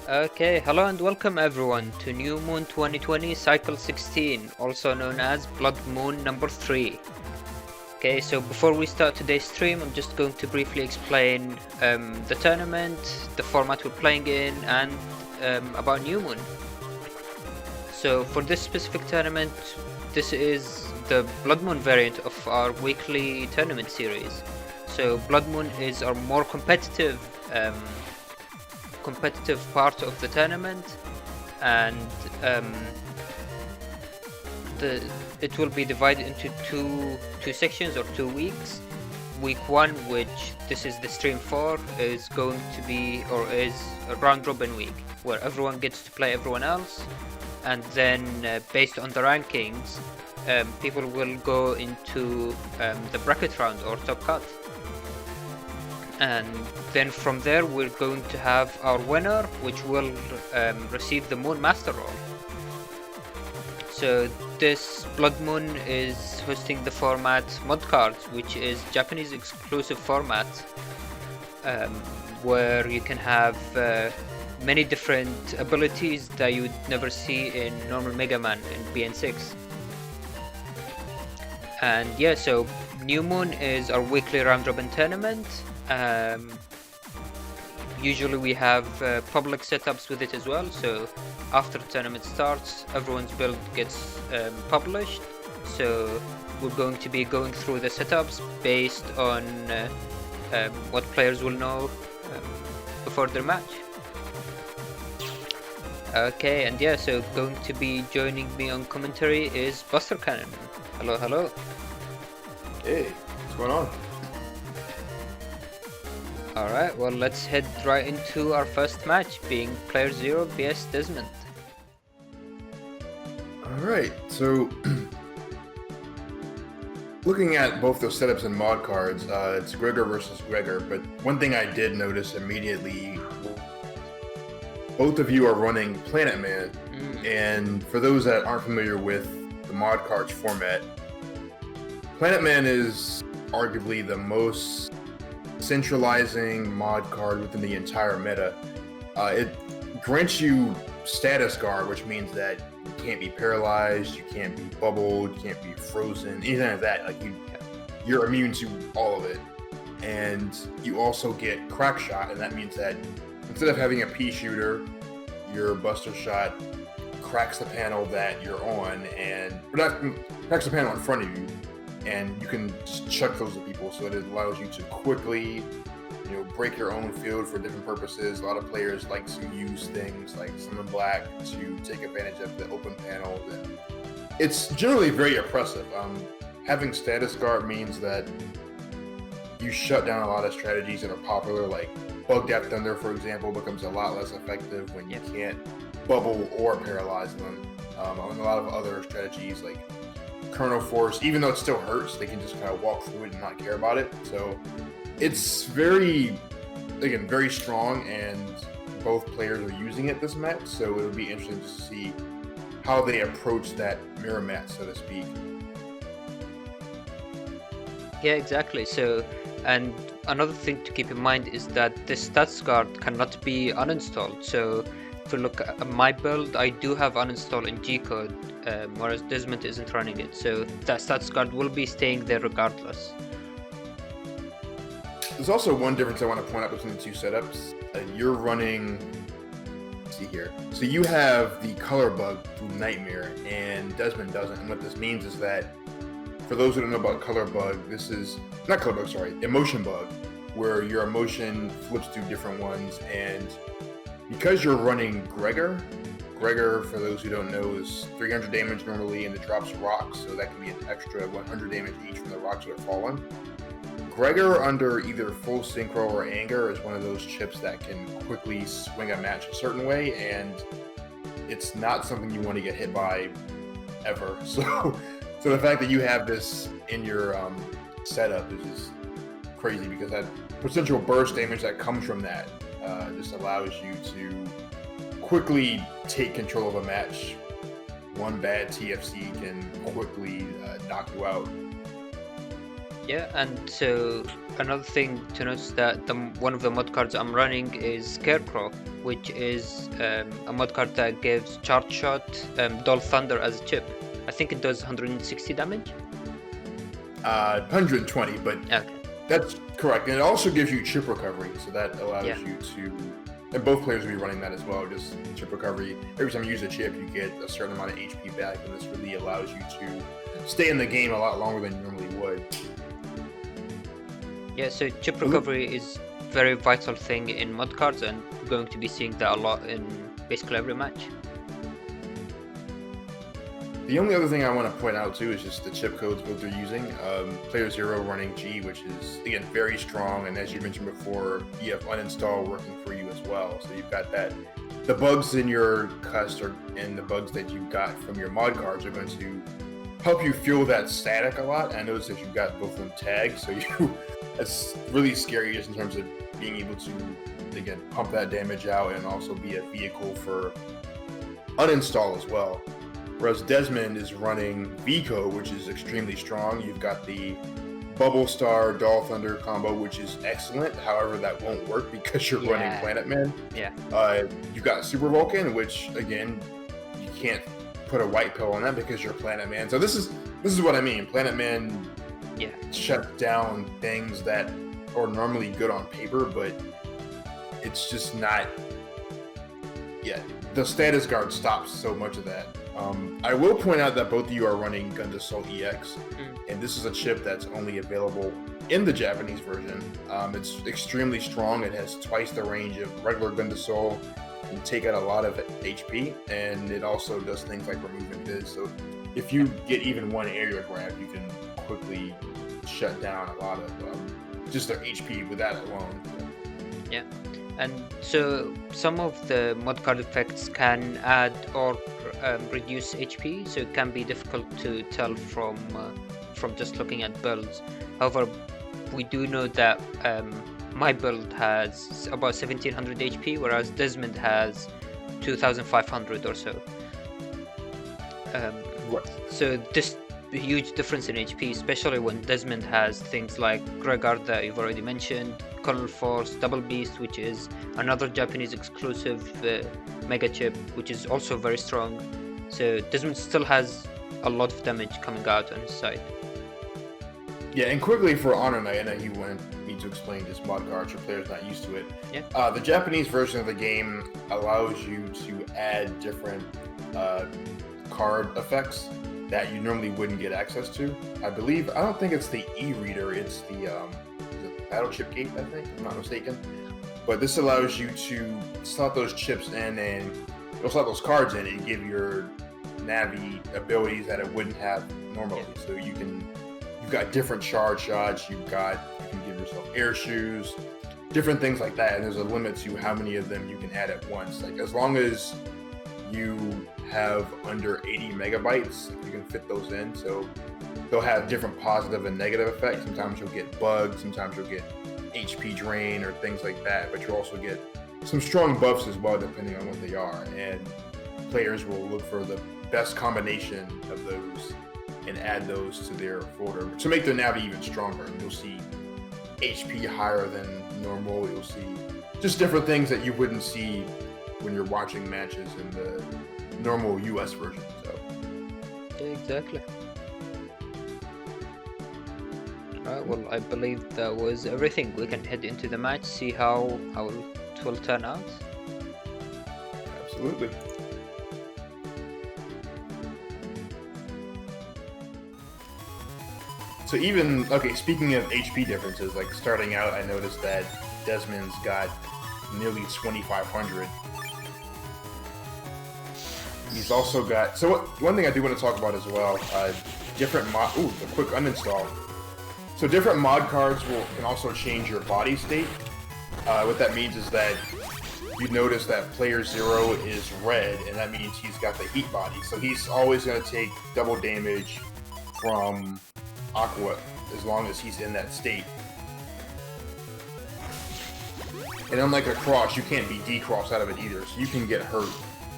Okay, hello and welcome everyone to New Moon 2020 Cycle 16, also known as Blood Moon number 3. Okay, so before we start today's stream, I'm just going to briefly explain the tournament, the format we're playing in, and about New Moon. So for this specific tournament, this is the Blood Moon variant of our weekly tournament series. So Blood Moon is our more competitive part of the tournament, and it will be divided into two sections or 2 weeks. Week 1, which this is the stream for, is going to be, or is a round robin week where everyone gets to play everyone else, and then based on the rankings, people will go into the bracket round or top cut. And then from there we're going to have our winner, which will receive the Moon Master role. So this Blood Moon is hosting the format Mod Cards, which is Japanese exclusive format, where you can have many different abilities that you would never see in normal Mega Man in BN6. And yeah, so New Moon is our weekly round robin tournament. Usually we have public setups with it as well, so after the tournament starts, everyone's build gets published. So we're going to be going through the setups based on what players will know before their match. Okay, and yeah, so going to be joining me on commentary is Buster Cannon. Hello. Hey, what's going on? Alright, well, let's head right into our first match, being playerzero vs Desmond. Alright, so looking at both those setups and mod cards, it's Gregor versus Gregor, but one thing I did notice immediately, both of you are running Planet Man, and for those that aren't familiar with the mod cards format, Planet Man is arguably the most centralizing mod card within the entire meta. It grants you status guard, which means that you can't be paralyzed, you can't be bubbled, you can't be frozen, anything like that. Like you're immune to all of it. And you also get crack shot, and that means that instead of having a pea shooter, your buster shot cracks the panel that you're on, and cracks the panel in front of you, and you can just chuck those at people. So it allows you to quickly, break your own field for different purposes. A lot of players like to use things like Summon Black to take advantage of the open panels, and it's generally very oppressive. Having status guard means that you shut down a lot of strategies that are popular, like Bug Death Thunder, for example, becomes a lot less effective when you can't bubble or paralyze them. And a lot of other strategies like Kernel Force, even though it still hurts, they can just kind of walk through it and not care about it. So it's very strong, and both players are using it this match, so it'll be interesting to see how they approach that mirror match, so to speak. Yeah, exactly. So, and another thing to keep in mind is that this stats guard cannot be uninstalled. So if you look at my build, I do have uninstall in G-code, whereas Desmond isn't running it. So that stats guard will be staying there regardless. There's also one difference I want to point out between the two setups. You're running, let's see here. So you have the color bug through Nightmare, and Desmond doesn't. And what this means is that, for those who don't know about color bug, this is not color bug, sorry, emotion bug, where your emotion flips through different ones. And because you're running Gregor, for those who don't know, is 300 damage normally, and it drops rocks, so that can be an extra 100 damage each from the rocks that are falling. Gregor under either full synchro or anger is one of those chips that can quickly swing a match a certain way, and it's not something you want to get hit by ever. So the fact that you have this in your setup is just crazy, because that potential burst damage that comes from that just allows you to quickly take control of a match. One bad TFC can quickly knock you out. Yeah, and so another thing to notice that one of the mod cards I'm running is Scarecrow, which is a mod card that gives Charge Shot, Dull Thunder as a chip. I think it does 160 damage. 120, but Okay. that's correct. And it also gives you chip recovery, so that allows you to. And both players will be running that as well. Just chip recovery. Every time you use a chip, you get a certain amount of HP back, and this really allows you to stay in the game a lot longer than you normally would. Yeah, so chip recovery is very vital thing in mod cards, and we're going to be seeing that a lot in basically every match. The only other thing I want to point out too is just the chip codes what they're using. playerzero running G, which is again very strong, and as you mentioned before, you have uninstall working for you as well. So you've got that. The bugs in your cust and the bugs that you got from your mod cards are going to help you feel that static a lot. I noticed that you've got both of them tagged, so that's really scary just in terms of being able to again pump that damage out and also be a vehicle for uninstall as well. Whereas Desmond is running Vico, which is extremely strong. You've got the Bubble Star Dull Thunder combo, which is excellent. However, that won't work because you're running Planet Man. Yeah. You've got Super Vulcan, which again, you can't put a white pill on that because you're Planet Man. So this is what I mean. Planet Man shuts down things that are normally good on paper, but it's just not. Yeah, the status guard stops so much of that. I will point out that both of you are running Gun Assault EX, and this is a chip that's only available in the Japanese version. It's extremely strong. It has twice the range of regular Gun Assault and take out a lot of HP, and it also does things like remove invis. So if you get even one area grab, you can quickly shut down a lot of just their HP with that alone. Yeah. And so some of the mod card effects can add or reduce HP, so it can be difficult to tell from just looking at builds. However, we do know that my build has about 1700 HP, whereas Desmond has 2500 or so. So this huge difference in HP, especially when Desmond has things like Gregard that you've already mentioned, Colonel Force, Double Beast, which is another Japanese exclusive mega chip, which is also very strong. So Desmond still has a lot of damage coming out on his side. Yeah, and quickly for Honor Knight, I know you need to explain this mod card, your player's not used to it. Yeah. The Japanese version of the game allows you to add different card effects that you normally wouldn't get access to. I don't think it's the e-reader, it's the battle chip gate, I think, if I'm not mistaken. But this allows you to slot those chips in and you'll slot those cards in and give your Navi abilities that it wouldn't have normally. Yeah. So you've got different charge shots, you can give yourself air shoes, different things like that, and there's a limit to how many of them you can add at once. Like as long as you have under 80 megabytes, you can fit those in. So they'll have different positive and negative effects. Sometimes you'll get bugs, sometimes you'll get HP drain or things like that, but you'll also get some strong buffs as well depending on what they are. And players will look for the best combination of those and add those to their folder to make their Navi even stronger. You'll see HP higher than normal. You'll see just different things that you wouldn't see when you're watching matches in the normal US version. So exactly. Alright, well, I believe that was everything. We can head into the match, see how it will turn out. Absolutely. So speaking of HP differences, like starting out, I noticed that Desmond's got nearly 2,500. He's also got, one thing I do want to talk about as well, different the quick uninstall. So different mod cards can also change your body state. What that means is that you notice that playerzero is red, and that means he's got the heat body. So he's always going to take double damage from Aqua as long as he's in that state. And unlike a cross, you can't be decrossed out of it either. So you can get hurt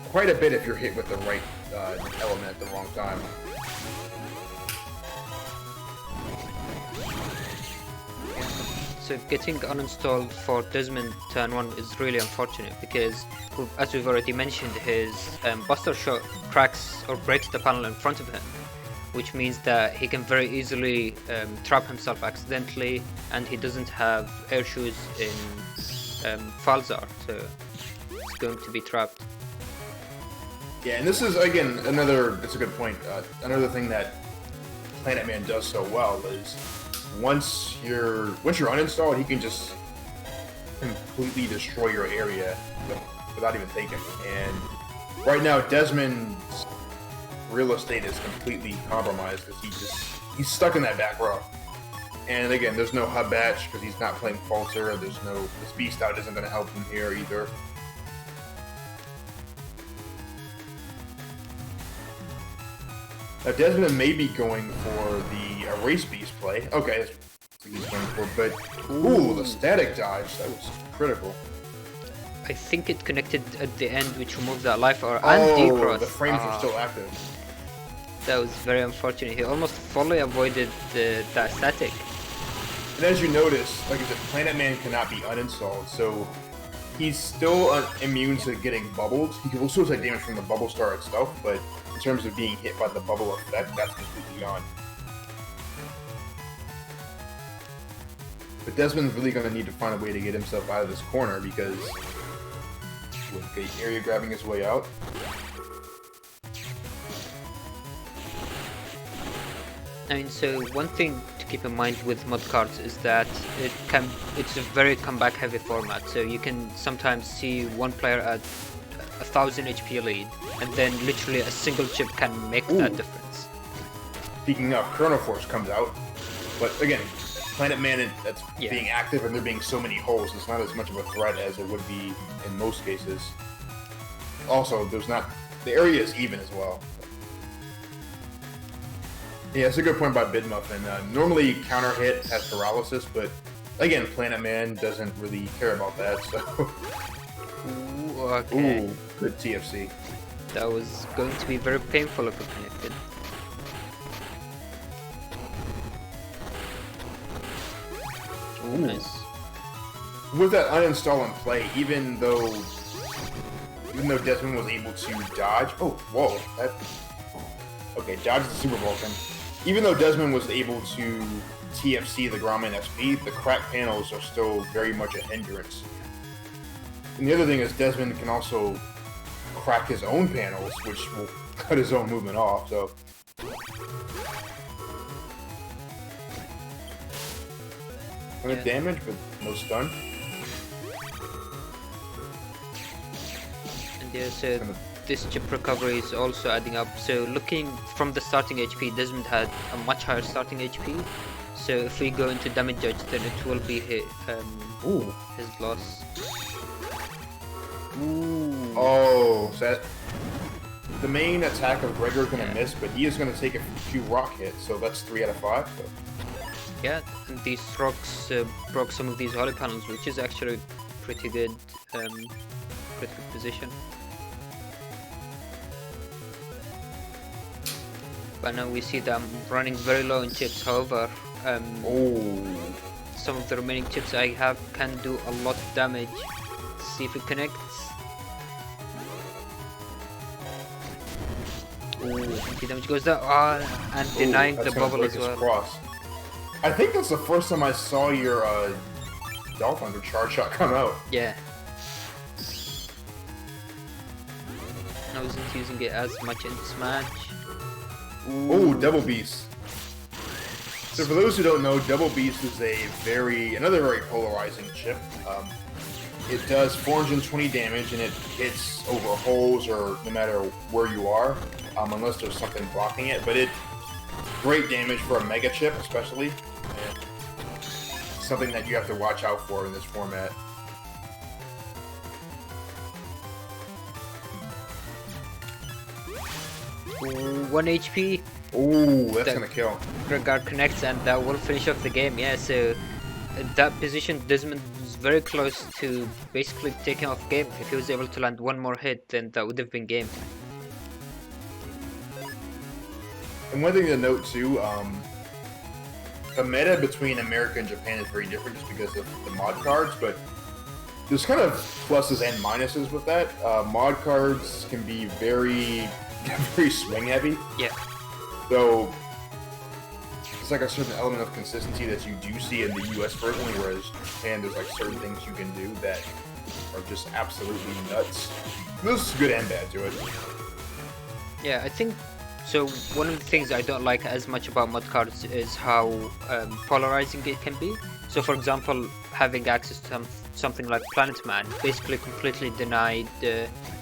quite a bit if you're hit with the right element at the wrong time. so getting uninstalled for Desmond turn 1 is really unfortunate because, as we've already mentioned, his Buster Shot cracks or breaks the panel in front of him, which means that he can very easily trap himself accidentally, and he doesn't have air shoes in Falzar, so it's going to be trapped. Yeah, and this is, again, that's a good point, another thing that Planet Man does so well is once you're uninstalled, he can just completely destroy your area without even thinking. And right now, Desmond's real estate is completely compromised because he's stuck in that back row. And again, there's no hub batch because he's not playing Falter. This Beast Out isn't going to help him here either. Now Desmond may be going for the Erase Beast play. Okay, that's what he's going for, but ooh, the static dodge, that was critical. I think it connected at the end, which removed that life or and decross. The frames were still active. That was very unfortunate. He almost fully avoided that static. And as you notice, like I said, Planet Man cannot be uninstalled, so he's still immune to getting bubbled. He can also take damage from the bubble star itself, but in terms of being hit by the bubble effect, that's completely gone. But Desmond's really going to need to find a way to get himself out of this corner because okay, area grabbing his way out. I mean, so one thing to keep in mind with mod cards is that it's a very comeback heavy format, so you can sometimes see one player at 1000 HP lead, and then literally a single chip can make that difference. Speaking of, Chrono Force comes out, but again, Planet Man that's being active and there being so many holes, it's not as much of a threat as it would be in most cases. Also, the area is even as well. Yeah, it's a good point by Bidmuffin. Normally, counter hit has paralysis, but again, Planet Man doesn't really care about that, so... Ooh, okay. Ooh, good TFC. That was going to be very painful if it connected. Ooh, nice. With that uninstall and play, even though Desmond was able to dodge... Oh, whoa, that... Okay, dodge the Super Vulcan. Even though Desmond was able to TFC the Gromman SP, the crack panels are still very much a hindrance. And the other thing is Desmond can also crack his own panels, which will cut his own movement off, so... damage, but no stun. And yeah, so this chip recovery is also adding up. So looking from the starting HP, Desmond had a much higher starting HP. So if we go into damage judge, then it will be his loss. Ooh. Oh, so that the main attack of Gregor is going to miss, but he is going to take a few rock hits, so that's 3 out of 5. So. Yeah, and these rocks broke some of these holy panels, which is actually pretty good position. But now we see that I'm running very low in chips. However, some of the remaining chips I have can do a lot of damage. Let's see if it connects. Ooh, anti-damage goes down. And denying the bubble as well. Cross. I think that's the first time I saw your Dolph Thunder charge shot come out. Yeah. I wasn't using it as much in this match. Oh, Double Beast. So for those who don't know, Double Beast is another very polarizing chip. It does 420 damage and it hits over holes or no matter where you are, unless there's something blocking it. But great damage for a mega chip, especially. And something that you have to watch out for in this format. Ooh, 1 HP. Ooh, that's gonna kill. Regard connects and that will finish off the game. Yeah, so at that position, Desmond was very close to basically taking off game. If he was able to land one more hit, then that would have been game. And one thing to note too, the meta between America and Japan is very different just because of the mod cards, but there's kind of pluses and minuses with that. Mod cards can be very, very swing heavy. Yeah. So it's like a certain element of consistency that you do see in the US version, whereas Japan, there's like certain things you can do that are just absolutely nuts. There's good and bad to it. Yeah, I think so. One of the things I don't like as much about mod cards is how polarizing it can be. So, for example, having access to something like Planet Man basically completely denied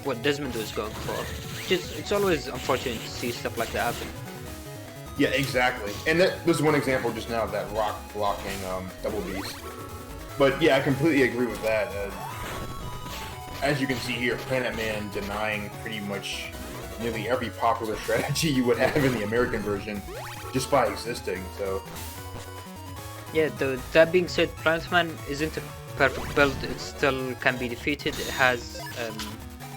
what Desmond was going for. It's always unfortunate to see stuff like that happen. Yeah, exactly. And there's one example just now of that rock blocking Double Beast. But yeah, I completely agree with that. As you can see here, Planet Man denying pretty much nearly every popular strategy you would have in the American version just by existing, so... Yeah, though that being said, Planet Man isn't a perfect build, it still can be defeated. It has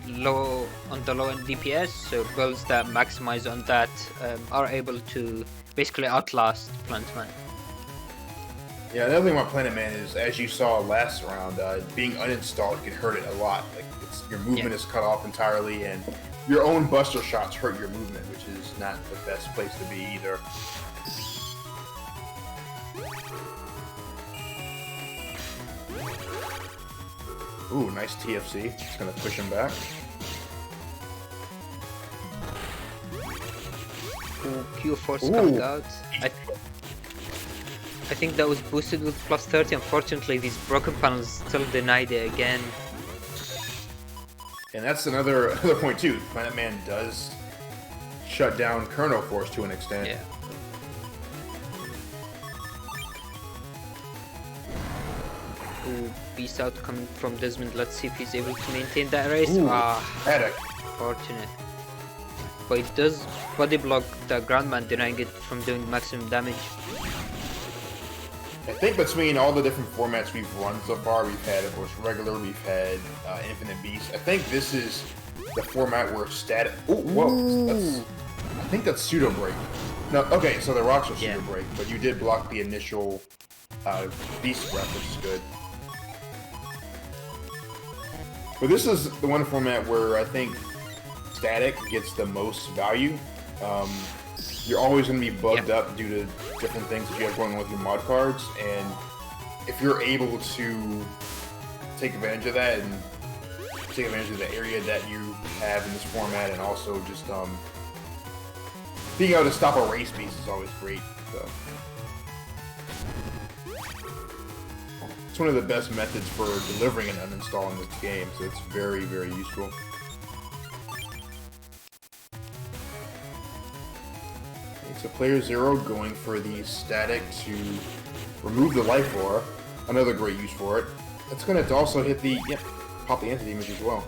low end DPS, so builds that maximize on that are able to basically outlast Planet Man. Yeah, another thing about Planet Man is, as you saw last round, being uninstalled can hurt it a lot. Like, your movement is cut off entirely, and your own buster shots hurt your movement, which is not the best place to be either. Ooh, nice TFC. Just gonna push him back. Ooh, Q Force coming out. I think that was boosted with plus 30. Unfortunately, these broken panels still denied it again. And that's another point too. Planet Man does shut down Chrono Force to an extent. Yeah. Ooh, beast out coming from Desmond. Let's see if he's able to maintain that race. Ooh, Fortunate. But it does body block the Groundman, denying it from doing maximum damage. I think between all the different formats we've run so far, we've had, of course, regular, we've had Infinite Beast. I think this is the format where static... Oh, whoa! I think that's Pseudo Break. No, okay, so the rocks are Pseudo Break, but you did block the initial Beast Breath, which is good. But this is the one format where I think static gets the most value. You're always going to be bugged up due to different things that you have going on with your mod cards, and if you're able to take advantage of that and take advantage of the area that you have in this format, and also just being able to stop a race beast is always great. So it's one of the best methods for delivering an uninstall in this game, so it's very, very useful. So playerzero going for the static to remove the life aura, another great use for it. It's going to also hit the, pop the anti-damage as well.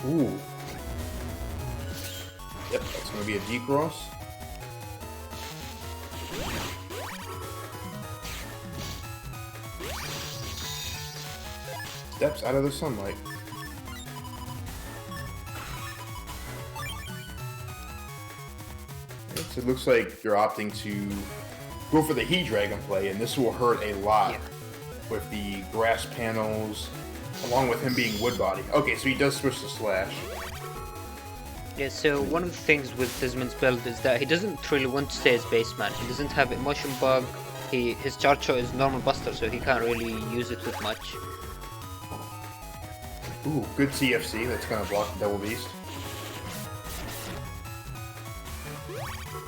Ooh. Yep, that's going to be a D-cross. Steps out of the sunlight. So it looks like you're opting to go for the Heat Dragon play, and this will hurt a lot with the grass panels, along with him being wood body. Okay, so he does switch to slash. Yeah, so one of the things with Desmond's build is that he doesn't really want to stay as baseman. He doesn't have emotion bug. His charge shot is normal buster, so he can't really use it with much. Ooh, good TFC. That's gonna block the Double Beast.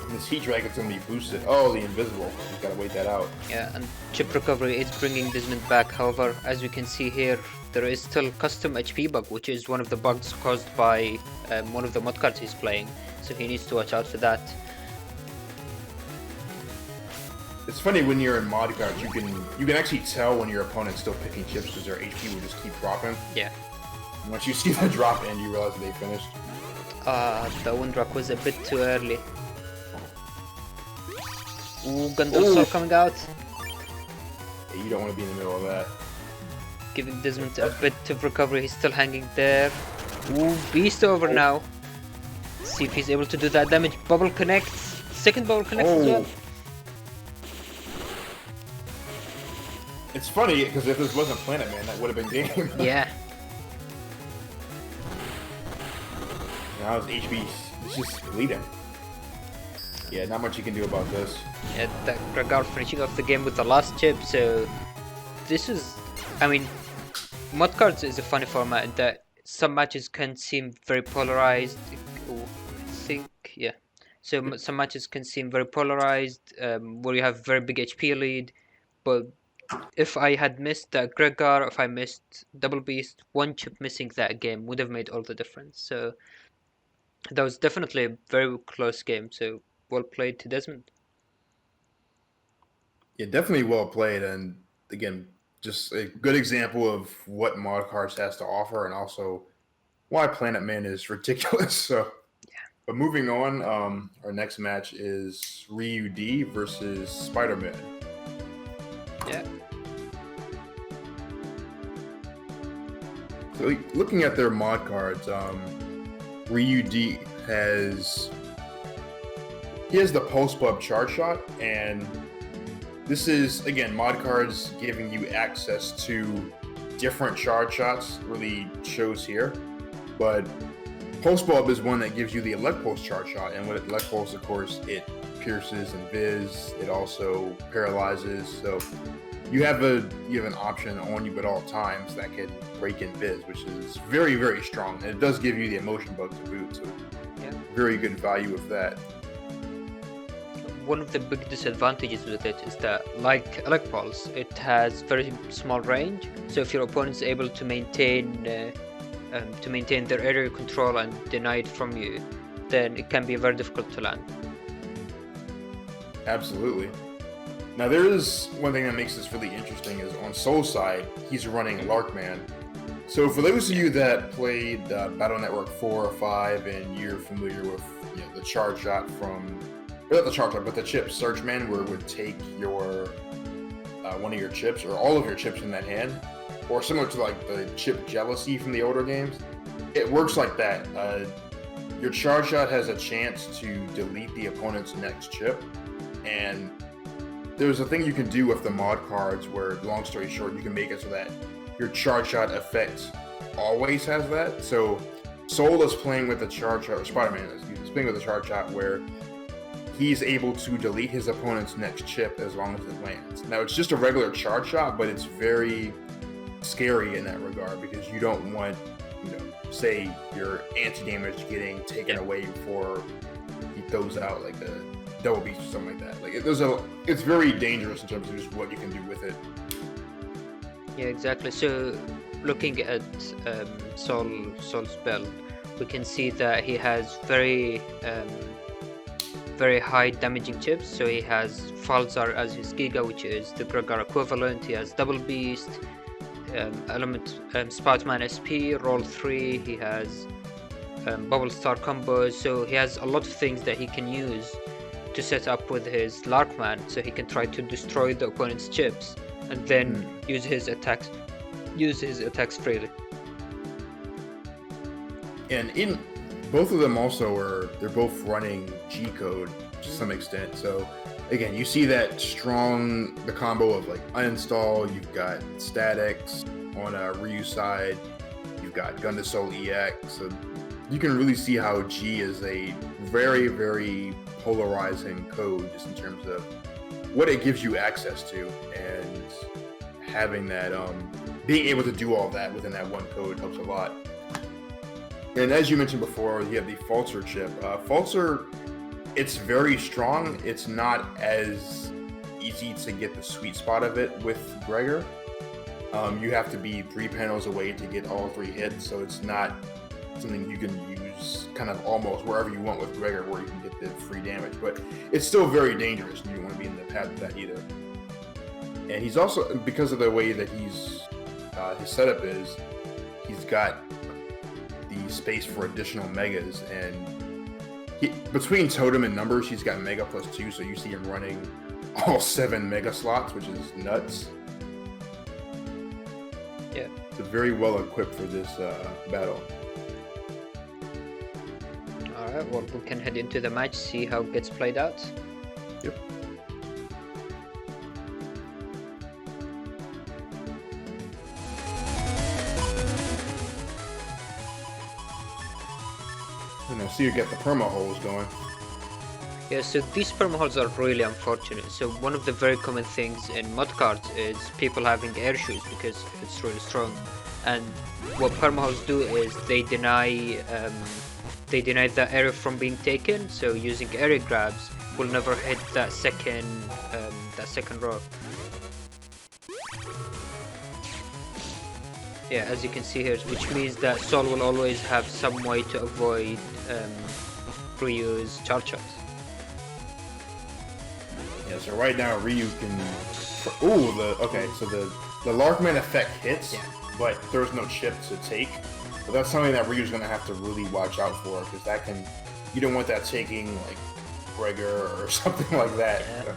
And this Heat Dragon's gonna be boosted. Oh, the invisible. You gotta wait that out. Yeah, and chip recovery is bringing Desmond back. However, as you can see here, there is still custom HP bug, which is one of the bugs caused by one of the mod cards he's playing. So he needs to watch out for that. It's funny when you're in mod cards, you can actually tell when your opponent's still picking chips because their HP will just keep dropping. Yeah. And once you see the drop end, you realize they finished. The wind rock was a bit too early. Ooh, Gundam coming out. Yeah, you don't want to be in the middle of that. Giving Desmond a bit of recovery, he's still hanging there. Ooh, beast over now. see if he's able to do that damage. Bubble connects. Second bubble connects as well. It's funny because if this wasn't Planet Man, that would have been game. Yeah. Now his HP is just bleeding. Yeah, not much you can do about this. Yeah, that Gregor finishing off the game with the last chip, so this is, I mean, mod cards is a funny format in that some matches can seem very polarized. I think, yeah. So some matches can seem very polarized, where you have very big HP lead, but if I had missed that Gregor, if I missed Double Beast, one chip missing that game would have made all the difference. So that was definitely a very close game, so well played to Desmond. Yeah, definitely well played, and again, just a good example of what mod cards has to offer, and also why Planet Man is ridiculous. So, yeah. But moving on, our next match is Ryu D versus Spider-Man. Yeah. So looking at their mod cards, Ryu D has the Pulse Bub Charge Shot, and this is, again, mod cards giving you access to different charge shots, really shows here. But Pulse Bulb is one that gives you the Elect Pulse charge shot, and with Elect Pulse, of course, it pierces and viz. It also paralyzes, so you have an option on you at all times that can break in viz, which is very, very strong. And it does give you the emotion bug to boot, so yeah, very good value with that. One of the big disadvantages with it is that, like Elect Pulse, it has very small range. So if your opponent is able to maintain their area control and deny it from you, then it can be very difficult to land. Absolutely. Now there is one thing that makes this really interesting is on Soul's side, he's running Larkman. So for those of you that played Battle Network 4 or 5 and you're familiar with the charge shot from, not the charge shot, but the chip Searchman, where it would take your one of your chips or all of your chips in that hand, or similar to like the chip Jealousy from the older games, it works like that. Your charge shot has a chance to delete the opponent's next chip, and there's a thing you can do with the mod cards where, long story short, you can make it so that your charge shot effect always has that. So Soul is playing with the charge shot, or Spider-Man is playing with the charge shot where he's able to delete his opponent's next chip as long as it lands. Now it's just a regular charge shot, but it's very scary in that regard because you don't want, say your anti-damage getting taken away before he throws out like a Double Beast or something like that. Like it's very dangerous in terms of just what you can do with it. Yeah, exactly. So looking at Soul's build, we can see that he has very high damaging chips. So he has Falzar as his Giga, which is the Gregor equivalent. He has Double Beast, Element, Spoutman SP, Roll 3. He has Bubble Star combos. So he has a lot of things that he can use to set up with his Larkman, so he can try to destroy the opponent's chips and then use his attacks freely. And in both of them also they're both running G code to some extent. So again, you see that the combo of like uninstall, you've got statics on Ryu side, you've got Gun to Soul EX. So you can really see how G is a very, very polarizing code just in terms of what it gives you access to, and having that being able to do all that within that one code helps a lot. And as you mentioned before, you have the Falzer chip. Falzer, it's very strong. It's not as easy to get the sweet spot of it with Gregor. You have to be 3 panels away to get all 3 hits, so it's not something you can use kind of almost wherever you want with Gregor, where you can get the free damage. But it's still very dangerous, and you don't want to be in the path of that either. And he's also, because of the way that his setup is, he's got the space for additional megas, and between totem and numbers, he's got mega +2, so you see him running all 7 mega slots, which is nuts. Yeah, it's very well equipped for this battle. Alright, well, we can head into the match, see how it gets played out. Yep. And I see you get the perma holes going. Yeah, so these permaholes are really unfortunate. So one of the very common things in mud cards is people having air shoes because it's really strong. And what permaholes do is they deny the area from being taken. So using area grabs will never hit that second row. Yeah, as you can see here, which means that Soul will always have some way to avoid Ryu's charge shots. Yeah, so right now Ryu can. Ooh, okay, so the Larkman effect hits, yeah, but there's no chip to take. But that's something that Ryu's gonna have to really watch out for, because that can. You don't want that taking like Gregor or something like that. Yeah.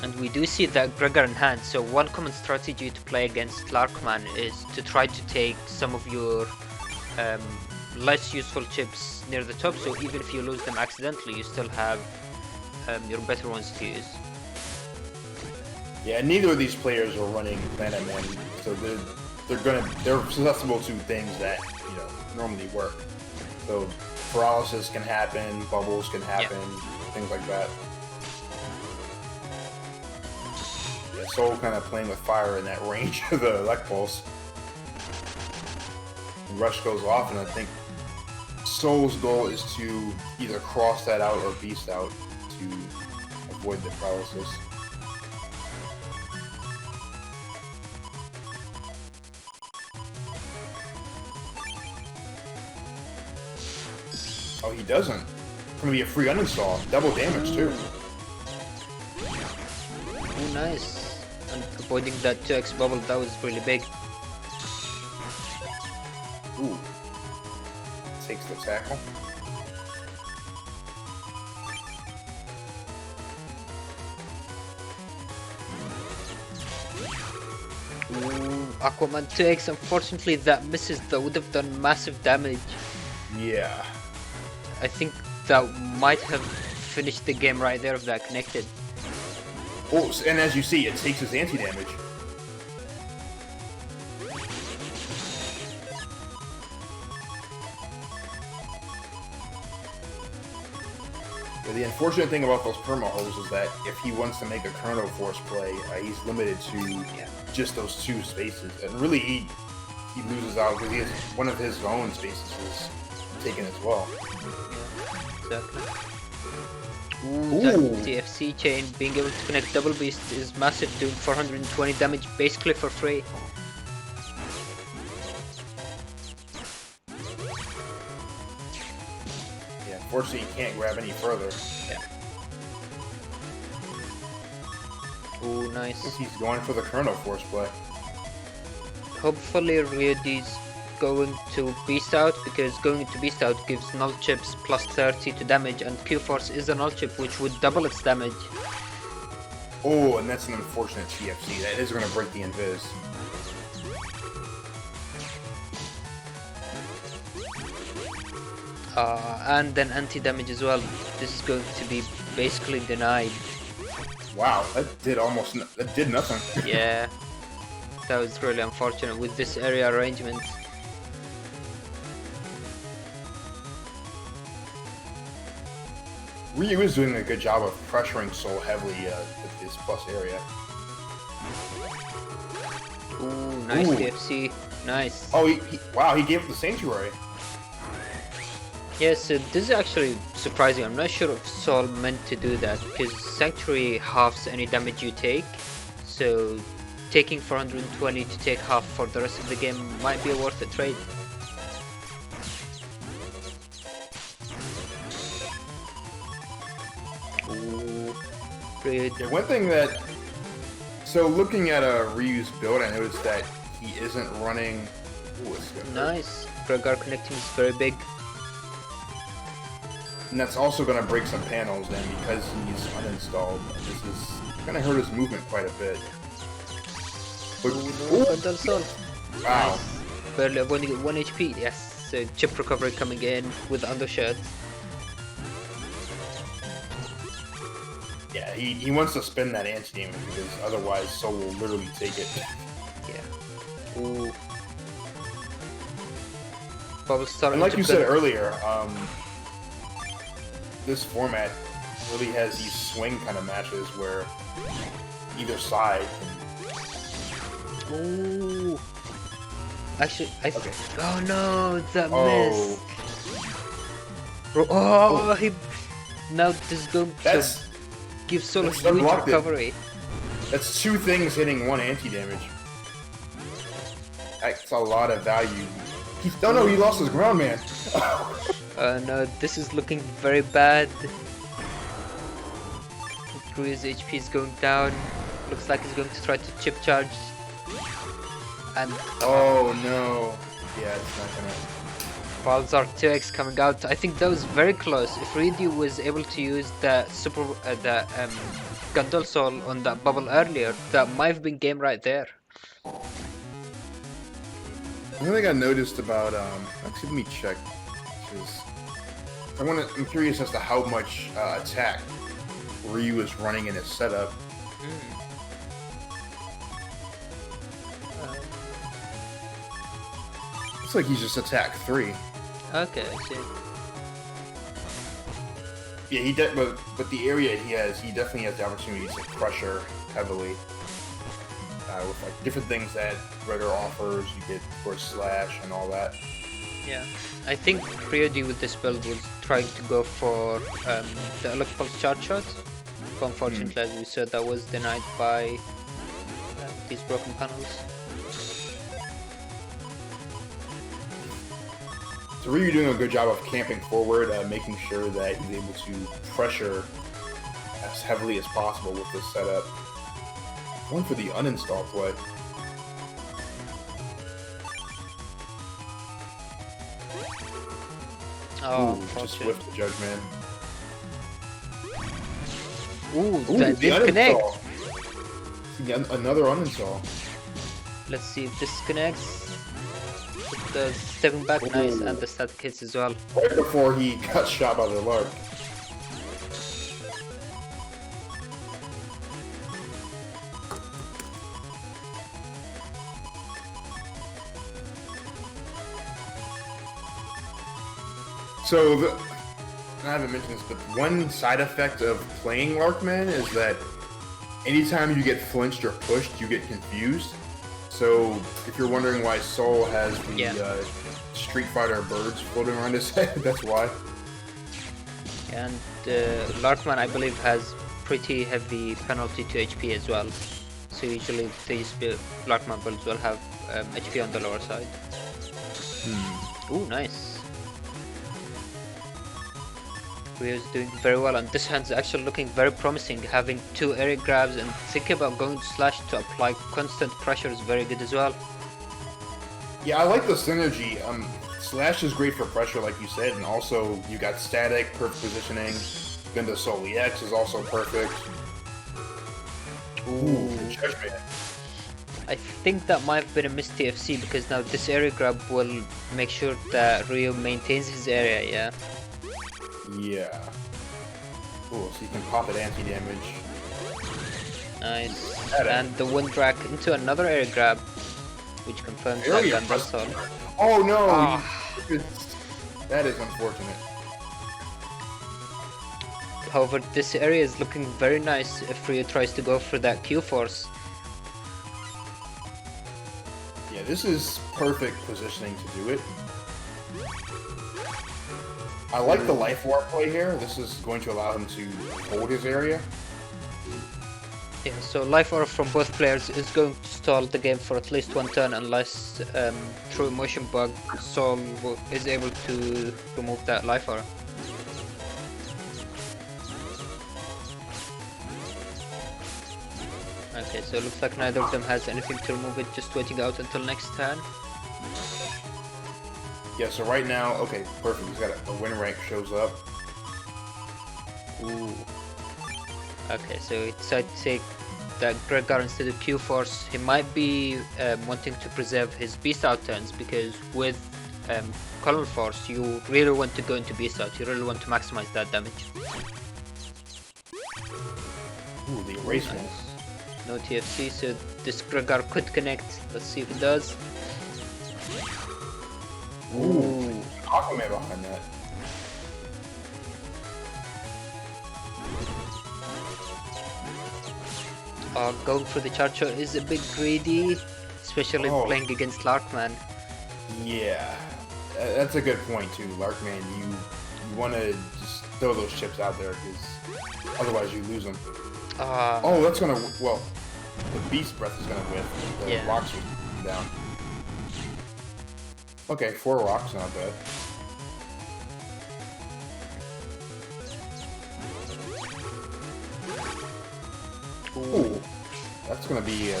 And we do see that Gregor in hand. So one common strategy to play against Larkman is to try to take some of your less useful chips near the top. So even if you lose them accidentally, you still have your better ones to use. Yeah, neither of these players are running Planet Man, so they're susceptible to things that normally work. So paralysis can happen, bubbles can happen, things like that. Yeah, Soul kind of playing with fire in that range of the elect pulse. And Rush goes off, and I think Soul's goal is to either cross that out or beast out to avoid the paralysis. Oh, he doesn't. It's gonna be a free uninstall. Double damage too. Oh, nice. And avoiding that 2x bubble, that was really big. Ooh. Takes the tackle. Ooh, Aquaman 2x, unfortunately that misses. That would have done massive damage. Yeah. I think that might have finished the game right there if that connected. Oh, and as you see, it takes his anti-damage. Yeah, the unfortunate thing about those perma holes is that if he wants to make a Chrono Force play, he's limited to just those two spaces. And really, he loses out because one of his own spaces is taken as well. Exactly. Ooh, that TFC chain, being able to connect double beast is massive, doing 420 damage basically for free. Yeah, unfortunately you can't grab any further. Yeah. Ooh, nice. I think he's going for the Chrono Force play. Hopefully Ryu D's going to beast out, because going into beast out gives null chips plus 30 to damage, and Q Force is a null chip which would double its damage. Oh, and that's an unfortunate TFC. That is going to break the invis. And then anti-damage as well. This is going to be basically denied. Wow, that did nothing. Yeah, that was really unfortunate with this area arrangement. Ryu is doing a good job of pressuring Soul heavily with his plus area. Ooh, nice TFC. Nice. Oh, wow, he gave it the Sanctuary. Yes, this is actually surprising. I'm not sure if Soul meant to do that, because Sanctuary halves any damage you take. So taking 420 to take half for the rest of the game might be a worth it trade. Yeah, one thing that... So looking at Ryu's build, I noticed that he isn't running... Ooh, it's good. Nice. Gregor connecting is very big. And that's also going to break some panels then, because he's uninstalled. This is going to hurt his movement quite a bit. But, Fatal Soul. Wow. Nice. Barely avoiding 1 HP, yes. So chip recovery coming in with undershirt. Yeah, he wants to spend that anti-damage because otherwise Soul will literally take it. Yeah. Ooh. Bubble starting And like to you said earlier, this format really has these swing kind of matches where either side can... Ooh. Actually, Okay. oh no, that Oh. miss. Oh, he... Now this is going to give Soul a that's huge unblocked recovery. That's two things hitting one anti-damage. That's a lot of value. Oh no, he lost his ground, man. No, this is looking very bad. Pri's HP is going down. Looks like he's going to try to chip charge. And oh no. Yeah, it's not gonna... Balzar 2x coming out. I think that was very close. If Ryu D was able to use the Gundle Soul on that bubble earlier, that might have been game right there. One thing I noticed about actually let me check. I'm curious as to how much attack Ryu is running in his setup. Looks like he's just attack 3. Okay, I see. Yeah, but the area he definitely has the opportunity to pressure heavily with like different things that Gregor offers. You get, of course, slash and all that. Yeah, I think Ryu D with this build was trying to go for the electrical charge shot. But unfortunately, as we said, that was denied by these broken panels. So Ryu doing a good job of camping forward, making sure that he's able to pressure as heavily as possible with this setup. Going for the uninstall play. Oh, ooh, just whiffed the judgment. Ooh, that disconnect. Another uninstall. Let's see if this connects. The stepping back, nice, and the static hits as well. Right before he got shot by the Lark. So, I haven't mentioned this, but one side effect of playing Larkman is that anytime you get flinched or pushed, you get confused. So, if you're wondering why Soul has the Street Fighter birds floating around his head, that's why. And Larkman, I believe, has pretty heavy penalty to HP as well. So usually these Larkman builds will have HP on the lower side. Ooh, nice. Ryu's doing very well, and this hand's actually looking very promising. Having 2 area grabs and thinking about going to slash to apply constant pressure is very good as well. Yeah, I like the synergy. Slash is great for pressure, like you said, and also you got static, perfect positioning. Then the Soul EX is also perfect. Ooh, judgment. I think that might have been a missed TFC because now this area grab will make sure that Ryu maintains his area, yeah. Yeah. Cool, so you can pop it anti-damage. Nice. And the wind drag into another area grab, which confirms that Gundle Soul. Oh no! That is unfortunate. However, this area is looking very nice if Ryu tries to go for that Q-Force. Yeah, this is perfect positioning to do it. I like the life warp play here. This is going to allow him to hold his area. Yeah, so life aura from both players is going to stall the game for at least 1 turn unless through motion bug Soul is able to remove that life aura. Okay, so it looks like neither of them has anything to remove it, just waiting out until next turn. Yeah, so right now, okay, perfect. He's got a win rank shows up. Ooh. Okay, so he decided to take that Gregor instead of Q-Force. He might be wanting to preserve his Beast Out turns because with Colonel Force, you really want to go into Beast Out. You really want to maximize that damage. Ooh, the erasement. Nice. No TFC, so this Gregor could connect. Let's see if it does. Ooh, Aquaman behind that. Going for the charge shot is a bit greedy, especially playing against Larkman. Yeah, that's a good point too, Larkman. You want to just throw those chips out there because otherwise you lose them. Oh, that's gonna the Beast Breath is gonna whiff. The rocks are down. Okay, 4 rocks, not bad. Ooh, that's gonna be a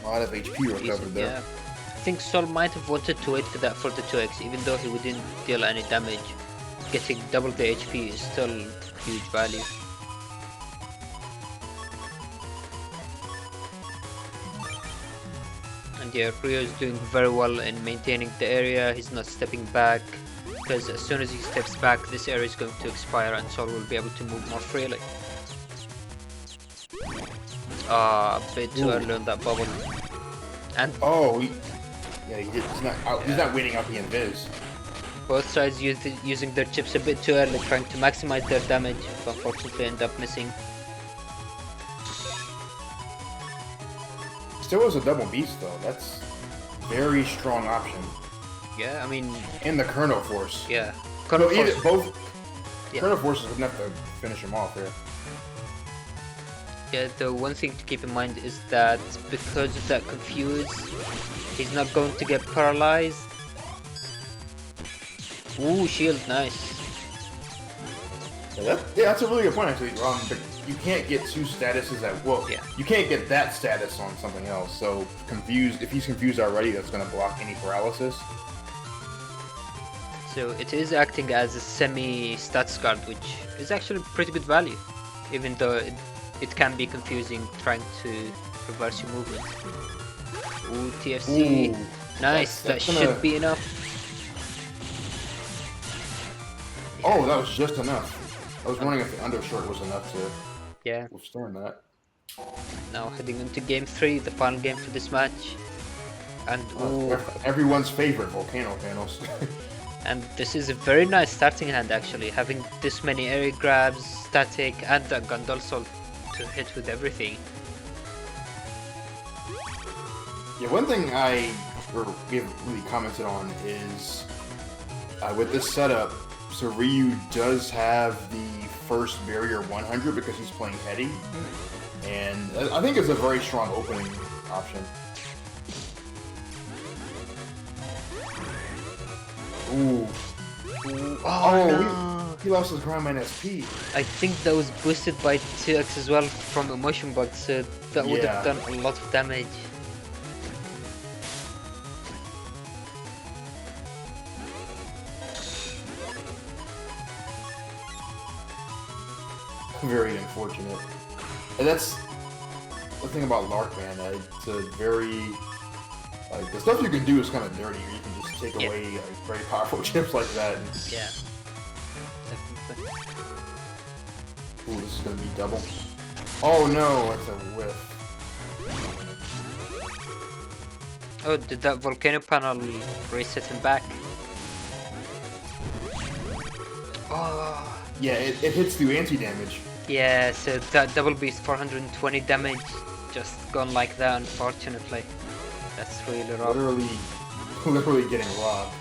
lot of HP recovered there. Yeah. I think Sol might have wanted to wait for that for the 2x, even though he wouldn't deal any damage. Getting double the HP is still huge value. And yeah, Ryu is doing very well in maintaining the area. He's not stepping back, because as soon as he steps back, this area is going to expire and Sol will be able to move more freely. A bit too early on that bubble. And he's not waiting out the invis. Both sides using their chips a bit too early, trying to maximize their damage, but unfortunately end up missing. Still was a double beast though. That's very strong option. Yeah, I mean. And the Chrono Force. Yeah. Chrono Force is enough to finish him off here. Yeah, the one thing to keep in mind is that because of that confuse, he's not going to get paralyzed. Ooh, shield, nice. Yeah, that's a really good point actually. But you can't get 2 statuses you can't get that status on something else. So if he's confused already, that's going to block any paralysis. So it is acting as a semi-stats guard, which is actually pretty good value, even though it can be confusing trying to reverse your movement. Ooh, TFC. Ooh, nice, that should be enough. Oh, that was just enough. I was wondering if the undershort was enough to withstand that. Now heading into game 3, the final game for this match. And everyone's favorite volcano panels. And this is a very nice starting hand actually, having this many area grabs, static, and a Gandalf to hit with everything. Yeah, one thing we haven't really commented on is with this setup, so Ryu does have the first barrier 100 because he's playing heady, and I think it's a very strong opening option. Ooh. No. He lost his ground mine SP. I think that was boosted by 2x as well from emotion bug, so that would have done a lot of damage. Very unfortunate. And that's the thing about Larkman. It's a very the stuff you can do is kind of dirty. You can just take away very powerful chips like that. And... Yeah. Definitely. Ooh, this is gonna be double. Oh no, that's a whiff. Oh, did that volcano panel reset him back? Oh. Yeah, it hits through anti-damage. Yeah, so that double beast 420 damage just gone like that, unfortunately. That's really rough. Literally getting robbed.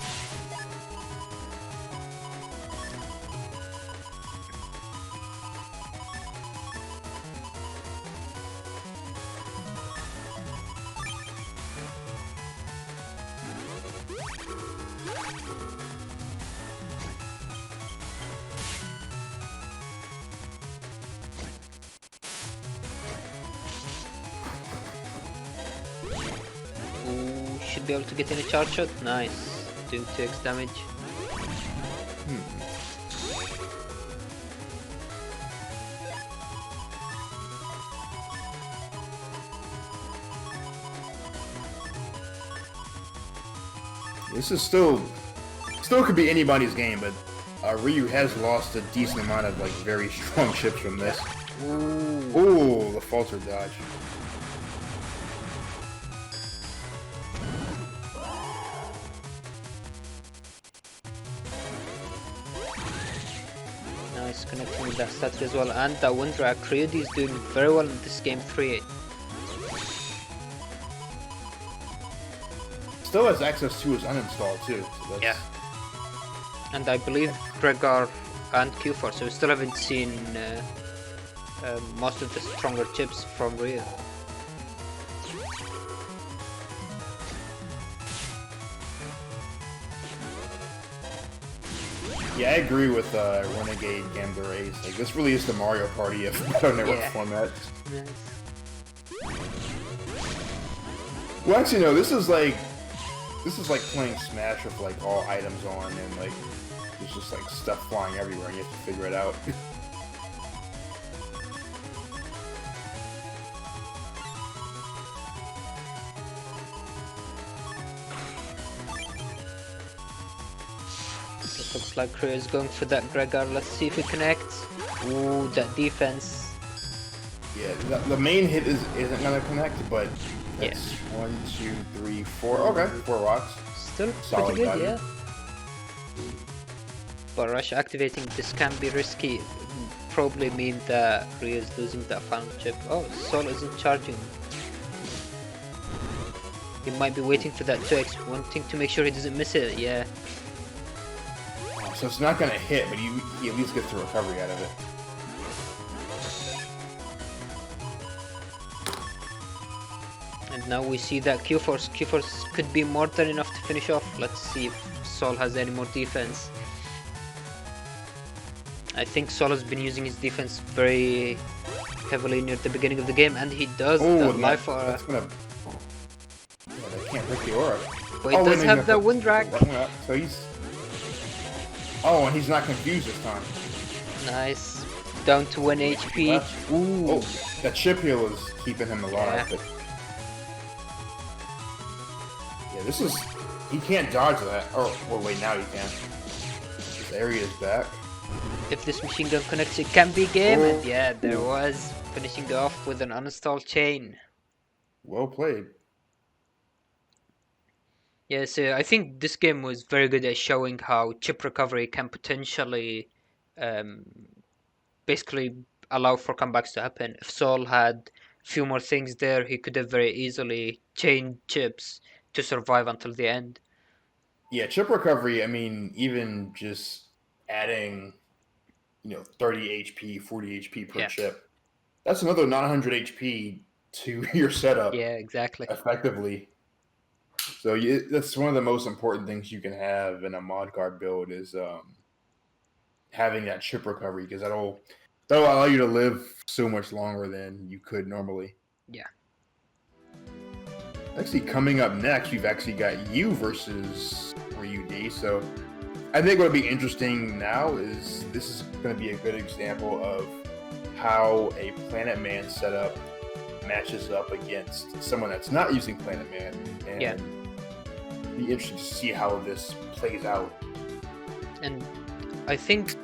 Should be able to get in a charge shot. Nice. Doing 2x damage. This is still could be anybody's game, but Ryu has lost a decent amount of very strong chips from this. Ooh. Ooh, the falter dodge. Nice connecting with that statue as well, and that one drag. Ryu D is doing very well in this game 3. Still has access to his uninstall too. So that's... Yeah. And I believe Gregor and Q4, so we still haven't seen most of the stronger chips from Ryu. Yeah, I agree with Renegade Gambler Ace. Like, this really is the Mario Party of Battle Network format. Nice. Well, actually, no. This is like playing Smash with like all items on, and like there's just like stuff flying everywhere, and you have to figure it out. It looks like Ryu is going for that Gregor. Let's see if he connects. Ooh, that defense. Yeah, the main hit isn't gonna connect, but that's 1, 2, 3, 4. Okay, 4 rocks. Still Solid pretty good, value. yeah. But rush activating this can be risky. Probably mean that Ryu is losing that final chip. Oh, Soul isn't charging. He might be waiting for that 2x, wanting to make sure he doesn't miss it. Yeah. So it's not gonna hit, but he at least gets the recovery out of it. And now we see that Q-Force. Q-Force could be more than enough to finish off. Let's see if Soul has any more defense. I think Soul has been using his defense very heavily near the beginning of the game, and he does the life aura. That's gonna... Yeah, they can't break the aura. But he does have the wind drag. So he's... Oh, and he's not confused this time. Nice. Down to 1 HP. Ooh. Oh, that chip heal is keeping him alive. Yeah. But... yeah, this is... He can't dodge that. Oh, well, wait, now he can. This area is back. If this machine gun connects, it can be game. Oh. And yeah, there was. Finishing off with an uninstalled chain. Well played. Yeah, so I think this game was very good at showing how chip recovery can potentially basically allow for comebacks to happen. If Soul had a few more things there, he could have very easily chained chips to survive until the end. Yeah, chip recovery, I mean, even just adding, 30 HP, 40 HP per chip, that's another 900 HP to your setup. Yeah, exactly. Effectively. So that's one of the most important things you can have in a mod card build is having that chip recovery, because that'll allow you to live so much longer than you could normally. Yeah. Actually, coming up next, we've actually got you versus Ryu D. So I think what'll be interesting now is this is going to be a good example of how a Planet Man setup matches up against someone that's not using Planet Man, and be interesting to see how this plays out. And I think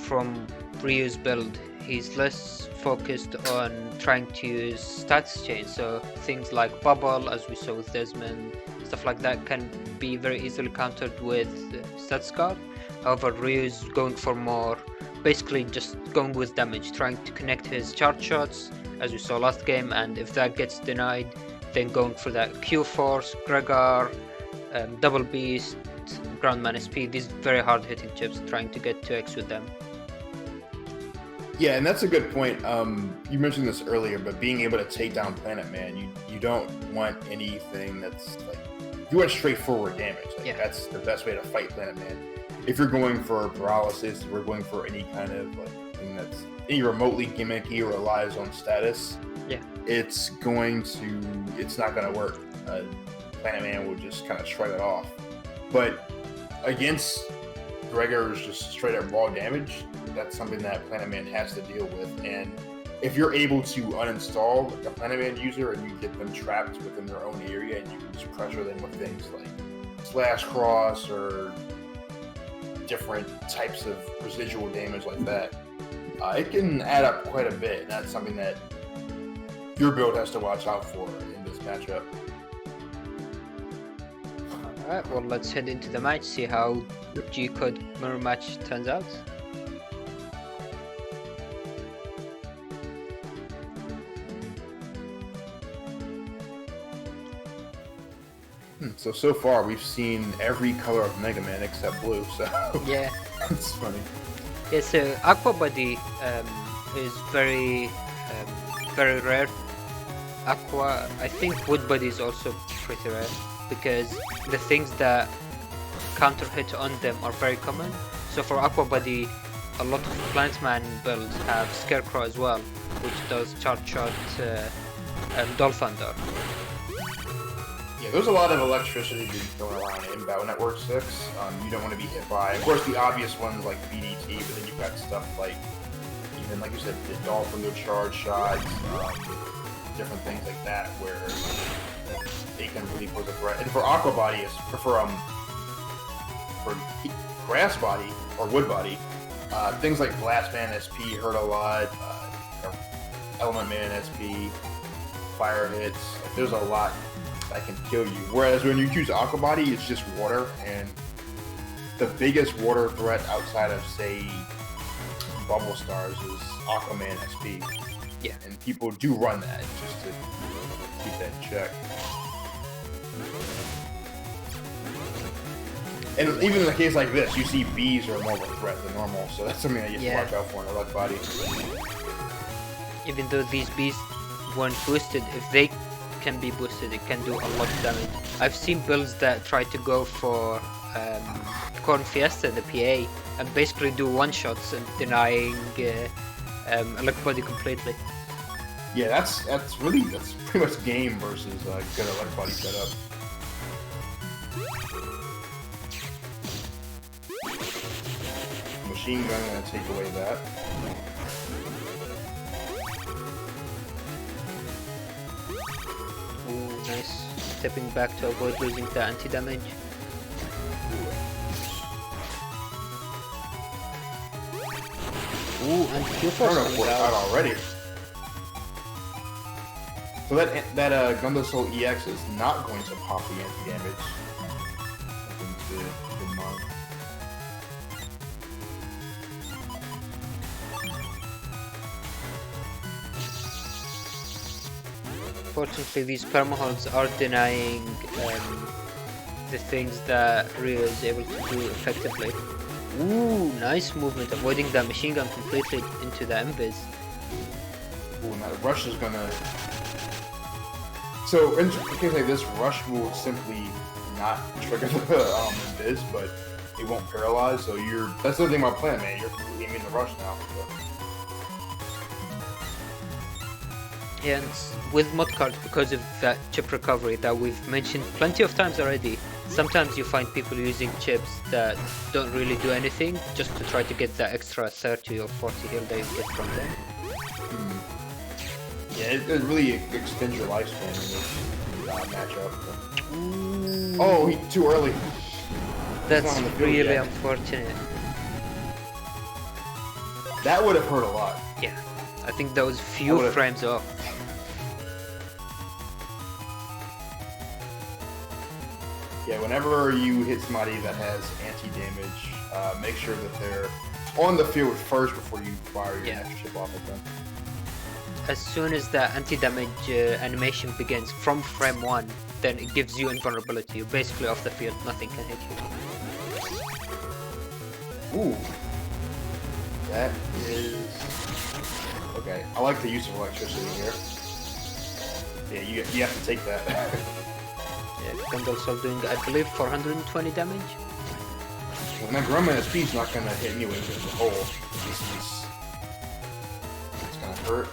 from Ryu's build, he's less focused on trying to use stats chain, so things like bubble, as we saw with Desmond, stuff like that can be very easily countered with stats card. However, Ryu's going for more, basically just going with damage, trying to connect his charge shots, as we saw last game, and if that gets denied, then going for that Q-Force, Gregor, Double Beast, Groundman SP, these very hard hitting chips, trying to get 2x with them. Yeah, and that's a good point. You mentioned this earlier, but being able to take down Planet Man, you don't want anything that's like, you want straightforward damage. Like, that's the best way to fight Planet Man. If you're going for paralysis, if we're going for any kind of like thing that's any remotely gimmicky or relies on status, it's not gonna work. Planet Man will just kind of shrug it off. But against Gregor's just straight up raw damage, that's something that Planet Man has to deal with. And if you're able to uninstall a Planet Man user and you get them trapped within their own area and you can just pressure them with things like SoulXCross or different types of residual damage like that, It can add up quite a bit. That's something that your build has to watch out for in this matchup. Alright, well, let's head into the match, see how G-Code mirror match turns out. So far we've seen every color of Mega Man except blue, so yeah, it's funny. Yeah, so Aqua Body is very rare. Aqua, I think Wood Body is also pretty rare because the things that counter hit on them are very common. So for Aqua Body, a lot of Plant Man builds have Scarecrow as well, which does Charge Shot and Dull Thunder. Yeah, there's a lot of electricity being thrown around in Battle Network 6. You don't want to be hit by, of course, the obvious ones like BDT, but then you've got stuff like, even like you said, the Dull Thunder Charge Shots, different things like that, where they can really pose a threat. And for Aqua Body, for Grass Body or Wood Body, things like Blast Man SP hurt a lot, Element Man SP, Fire hits. Like, there's a lot that can kill you. Whereas when you choose Aqua Body, it's just water, and the biggest water threat outside of, say, Bubble Stars is Aquaman SP. Yeah. And people do run that just to keep that in check. And even in a case like this, you see bees are more of a threat than normal, so that's something that you have to watch out for in a Elect Body. Even though these bees weren't boosted, if they can be boosted, it can do a lot of damage. I've seen builds that try to go for Corn Fiesta, the PA, and basically do one-shots and denying Elect Body completely. Yeah, that's pretty much game versus good Elect Body setup. Machine gun gonna take away that. Ooh, nice. Stepping back to avoid losing the anti-damage. Ooh, and Q-Force coming out already. So that Gundam Soul EX is not going to pop the anti-damage. Something to keep in mind. Fortunately, these permaholds are denying the things that Ryu is able to do effectively. Ooh, nice movement, avoiding that machine gun completely into the Invis. Ooh, and that rush is gonna... So, in a case like this, rush will simply not trigger the Invis, but it won't paralyze, so you're... That's the thing about Plant Man, you're aiming the rush now. So. Yeah, and with mod cards, because of that chip recovery that we've mentioned plenty of times already, sometimes you find people using chips that don't really do anything just to try to get that extra 30 or 40 heal that you get from them. Yeah, it really extends your lifespan in this matchup. Ooh. Oh, too early. That's really unfortunate. That would have hurt a lot. Yeah, I think that was few frames off. Yeah, whenever you hit somebody that has anti-damage, make sure that they're on the field first before you fire your extra chip off at them. As soon as the anti-damage animation begins from frame 1, then it gives you invulnerability. You're basically off the field, nothing can hit you. Ooh. That is... Okay, I like the use of electricity here. Yeah, you have to take that. Yeah, Gundam Soul doing, I believe, 420 damage. Well, that Grumman SP is not going to hit anyway because of the hole. It's going to hurt.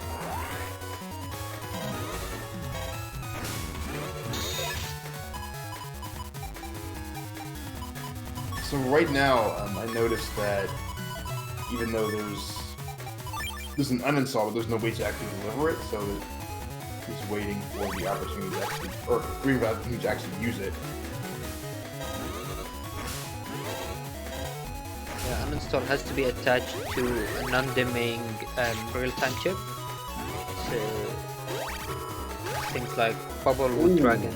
So right now, I noticed that even though there's an uninstall, but there's no way to actually deliver it, so he's waiting for the opportunity to actually, or for the opportunity to actually use it. Yeah, uninstall has to be attached to a non-dimming real-time chip. So things like Bubble with Dragon.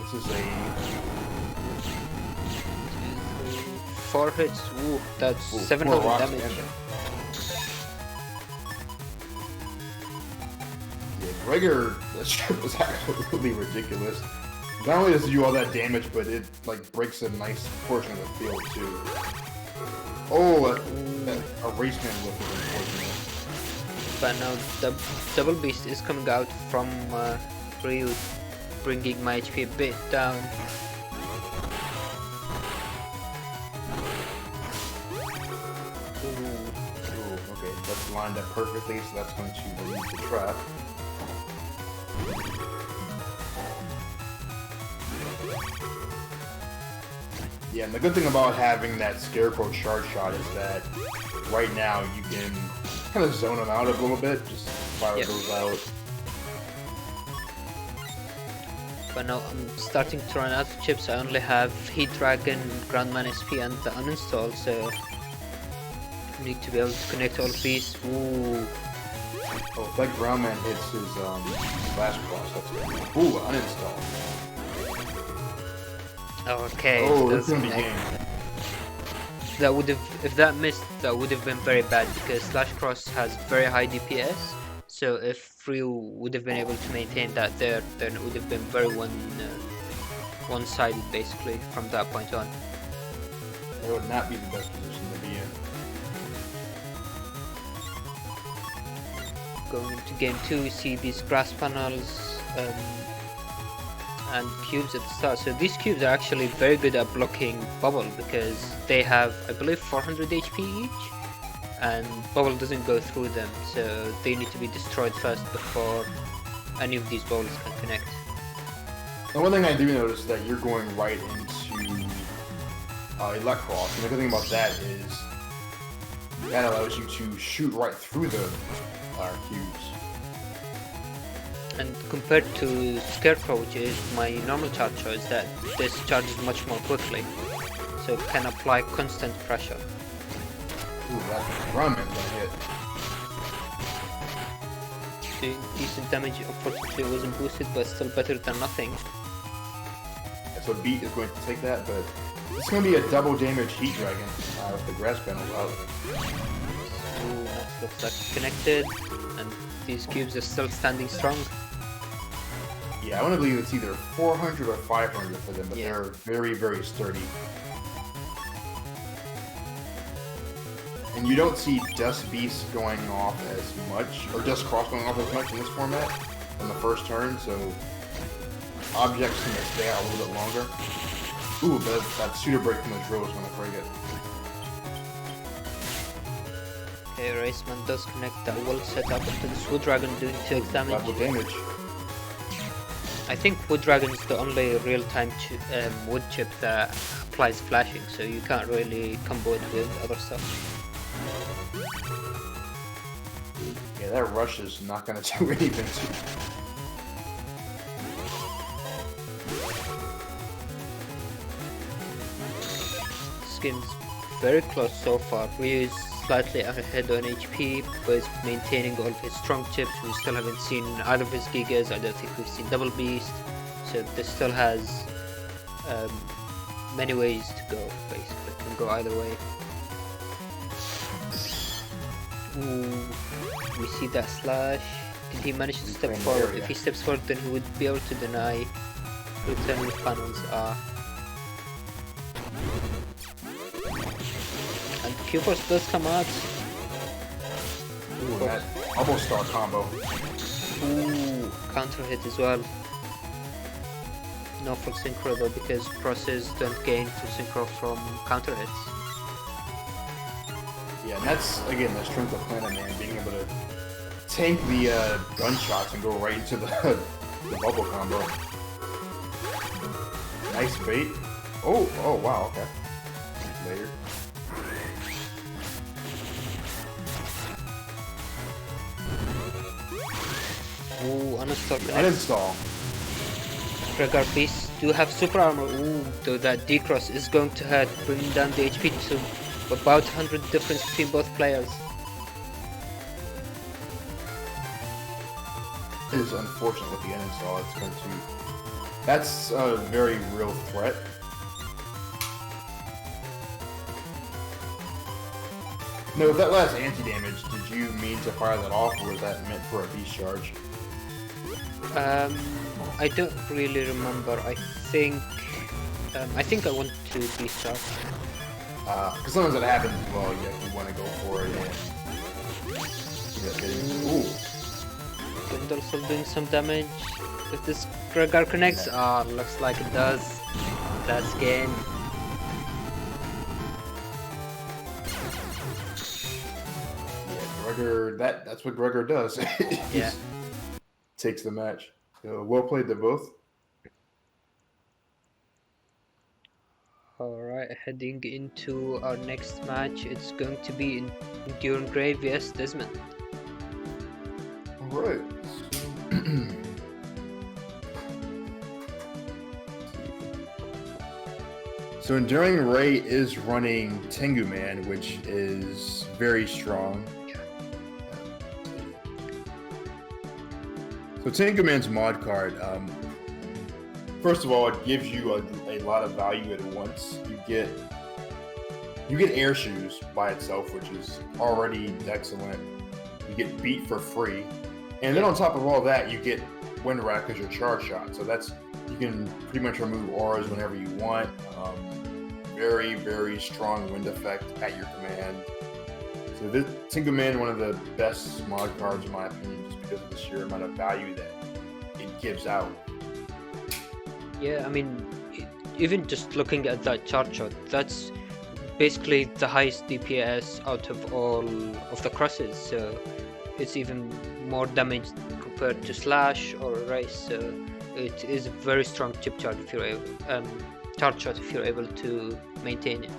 This is a 4 hits. Ooh, that's 700 damage. Yeah, Gregor, that chip was absolutely ridiculous. Not only does it do all that damage, but it like breaks a nice portion of the field too. Oh, a race man whip is unfortunate. But now the Double Beast is coming out from Ryu, bringing my HP a bit down. Ooh, okay, that's lined up perfectly, so that's going to remove the trap. Yeah, and the good thing about having that Scarecrow charge shot is that right now you can kind of zone them out a little bit, just fire those out. But now I'm starting to run out of chips. I only have Heat Dragon, Groundman SP and the uninstall, so I need to be able to connect all of these. Ooh. Oh, if that Groundman hits his Slash Cross, that's good. Ooh, uninstall. Okay, oh, that's gonna be game. That would have, if that missed, that would have been very bad because Slash Cross has very high DPS. So if Ryu would have been able to maintain that there, then it would have been very one-sided basically from that point on. That would not be the best position to be in. Going into game 2, we see these grass panels and cubes at the start. So these cubes are actually very good at blocking Bubble because they have, I believe, 400 HP each, and Bubble doesn't go through them, so they need to be destroyed first before any of these bubbles can connect. The one thing I do notice is that you're going right into Electros, and the good thing about that is that allows you to shoot right through the cubes. And compared to Scarecrow, which is my normal charger, is that this charges much more quickly, so it can apply constant pressure. Ooh, that Grumman got hit. Doing decent damage. Unfortunately it wasn't boosted, but still better than nothing. So Beat is going to take that, but it's going to be a double damage Heat Dragon with the grass panels out. Ooh, that looks like connected, and these cubes are still standing strong. Yeah, I want to believe it's either 400 or 500 for them, but they're very, very sturdy. And you don't see Dust Beast going off as much, or Dust Cross going off as much in this format on the first turn, so objects can stay out a little bit longer. Ooh, that Pseudo Break from the drill is going to break it. Okay, Raceman does connect that well set up into this Wood Dragon, doing 2x damage. Double damage. I think Wood Dragon is the only real-time wood chip that applies flashing, so you can't really combo it with other stuff. Yeah, that rush is not going to do anything to This game's very close so far. Ryu is slightly ahead on HP, but is maintaining all of his strong chips. We still haven't seen either of his Gigas. I don't think we've seen Double Beast, so this still has many ways to go, basically. It can go either way. Ooh, we see that slash. Did he manage to step forward? If he steps forward, then he would be able to deny return with panels. And Q-Force does come out. Ooh, that Bubble Star combo. Ooh, counter hit as well. No full synchro though, because crosses don't gain full synchro from counter hits. Yeah, and that's, again, the strength of Planet Man, being able to tank the gunshots and go right into the bubble combo. Nice bait. Oh, wow, okay. Later. Ooh, uninstall. Uninstall. Gregor Beast do have super armor. Ooh, though that D-Cross is going to hurt, bringing down the HP. So about 100 difference between both players. It is unfortunate with the uninstall. It's going to. That's a very real threat. No, with that last anti-damage, did you mean to fire that off, or was that meant for a beast charge? I don't really remember. I think I want to beast charge. Because sometimes that happens as well. You actually want to go for it. And... Ooh. Gundle still doing some damage. If this Gregor connects, looks like it does. That's game. Gregor, that's what Gregor does. Yeah. Takes the match. So, well played to both. Alright, heading into our next match. It's going to be in Enduring Grave, yes, Desmond. Alright. So Enduring Ray is running Tengu Man, which is very strong. So Tengu Man's mod card, first of all, it gives you a lot of value at once. You get air shoes by itself, which is already excellent. You get beat for free, and then on top of all that, you get Wind Rack as your charge shot. So you can pretty much remove auras whenever you want. Very, very strong wind effect at your command. So this Tengu Man, one of the best mod cards in my opinion, just because of the sheer amount of value that it gives out. Yeah, I mean, even just looking at that charge shot, that's basically the highest DPS out of all of the crosses. So it's even more damage compared to Slash or Race. So it is a very strong chip charge if you're able, charge shot if you're able to maintain it.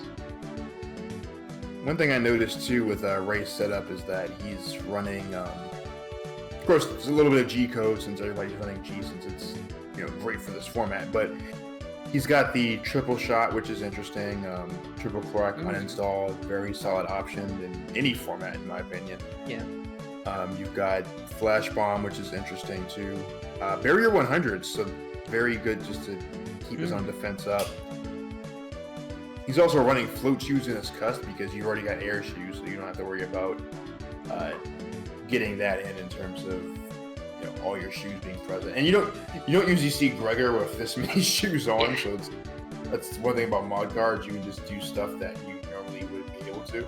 One thing I noticed too with Ray's setup is that he's running, of course, there's a little bit of G code since everybody's running G, since it's great for this format. But he's got the triple shot, which is interesting. Triple crack uninstall, very solid option in any format, in my opinion. Yeah. You've got Flash Bomb, which is interesting too. Barrier 100, so very good just to keep his own defense up. He's also running float shoes in his cusp because you've already got air shoes, so you don't have to worry about getting that in terms of all your shoes being present. And you don't usually see Gregor with this many shoes on, so that's one thing about mod cards. You can just do stuff that you normally wouldn't be able to.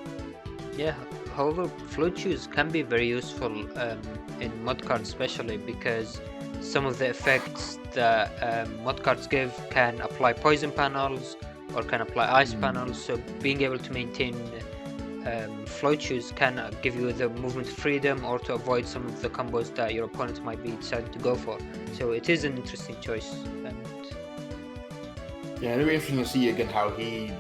Yeah. However, float shoes can be very useful in mod cards, especially because some of the effects that mod cards give can apply poison panels or can apply ice panels, so being able to maintain float shoes can give you the movement freedom or to avoid some of the combos that your opponent might be deciding to go for. So it is an interesting choice. Yeah, it'll be interesting to see again how he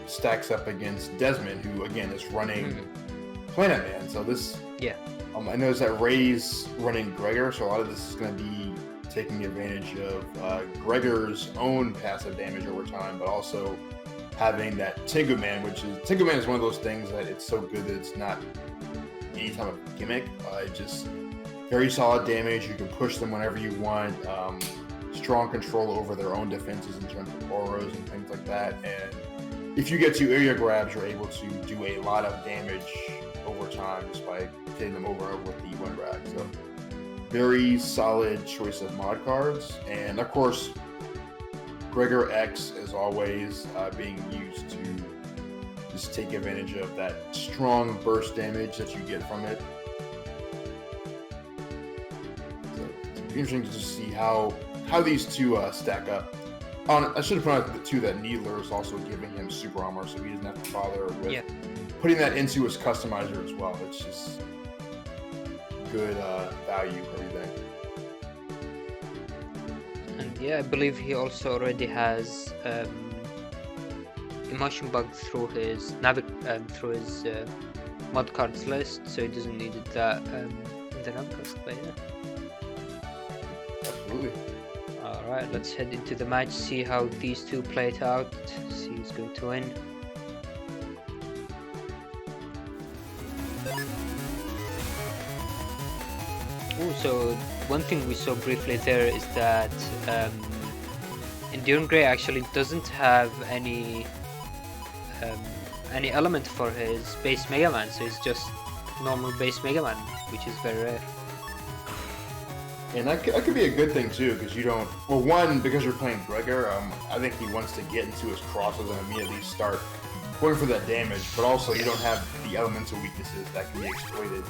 stacks up against Desmond, who again is running Planet Man. So this, I noticed that Ray's running Gregor, so a lot of this is going to be taking advantage of Gregor's own passive damage over time, but also having that Tengu Man, Tengu Man is one of those things that it's so good that it's not any type of gimmick. Just very solid damage. You can push them whenever you want. Strong control over their own defenses in terms of auras and things like that. And if you get to area grabs, you're able to do a lot of damage over time just by hitting them over and over with the Wind Rack. So very solid choice of mod cards. And of course, Gregor X is always being used to just take advantage of that strong burst damage that you get from it. So it's interesting to just see how these two stack up. I should have pointed out too that Needler is also giving him super armor, so he doesn't have to bother with putting that into his customizer as well. It's just good value for everything. And yeah, I believe he also already has emotion bug through his mod cards list, so he doesn't need that in the Navicast. But yeah, absolutely. Alright, let's head into the match, see how these two play it out, see who's going to win. Ooh, so one thing we saw briefly there is that Enduring Grey actually doesn't have any element for his base Mega Man, so it's just normal base Mega Man, which is very rare. And that could be a good thing too, because you don't. Well, one, because you're playing Gregor, I think he wants to get into his crosses and immediately start going for that damage. But also, you don't have the elemental weaknesses that can be exploited.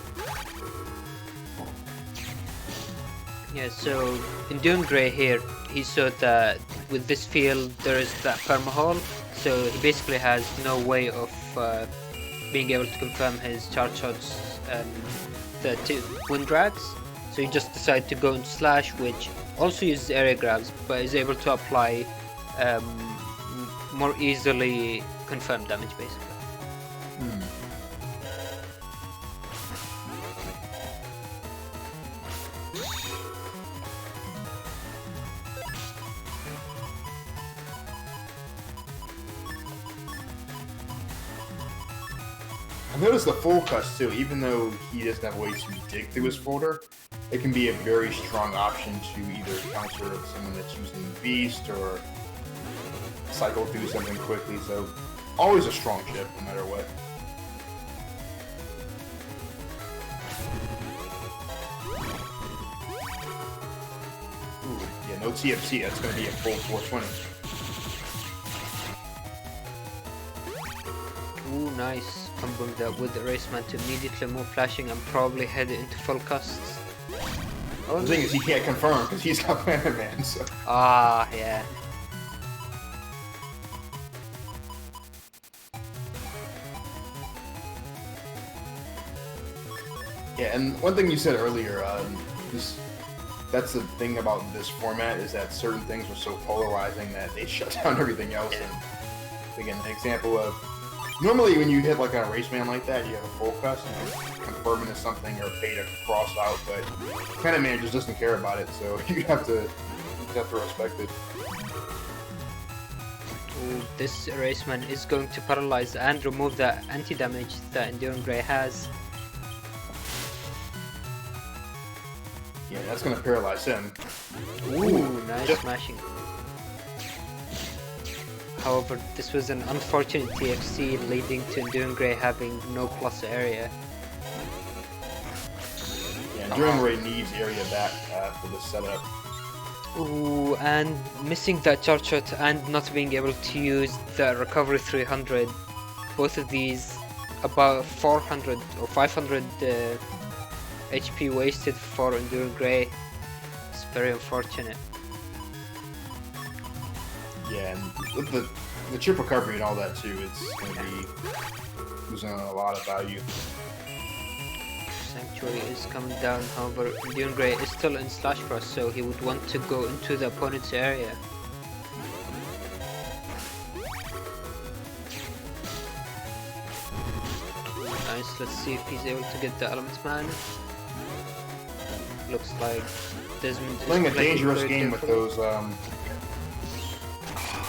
Yeah, so Enduring Grey here, he saw that with this field there is that perma-hole, so he basically has no way of being able to confirm his charge shots and the wind drags. So he just decided to go into Slash, which also uses area grabs, but is able to apply more easily confirmed damage, basically. I noticed the full cuts too, even though he doesn't have ways to dig through his folder, it can be a very strong option to either counter someone that's using Beast or cycle through something quickly, so always a strong chip no matter what. Ooh, yeah, no TFC, that's going to be a full 420. Ooh, nice. Comboing that with the Raceman to immediately move flashing and probably head into full casts. Oh, the thing is, he can't confirm because he's got Planet Man, so. Ah, yeah. Yeah, and one thing you said earlier, that's the thing about this format, is that certain things are so polarizing that they shut down everything else. Yeah. And again, an example of, normally when you hit like a Raceman like that, you have a full cust, you can confirm into something or pay to cross out, but Planet Man just doesn't care about it, so you have to respect it. Ooh, this Raceman is going to paralyze and remove the anti-damage that Enduring Grey has. Yeah, that's gonna paralyze him. Ooh, nice smashing. However, this was an unfortunate TFC leading to Enduring Grey having no plus area. Yeah, Enduring Grey needs area back for the setup. Ooh, and missing that charge shot and not being able to use the recovery 300. Both of these about 400 or 500 HP wasted for Enduring Grey. It's very unfortunate. Yeah, and with the chip recovery and all that too, it's going to be losing a lot of value. Sanctuary is coming down, however, Enduring Grey is still in SoulXCross, so he would want to go into the opponent's area. Nice, let's see if he's able to get the Element Man. Looks like Desmond is playing a dangerous game with those.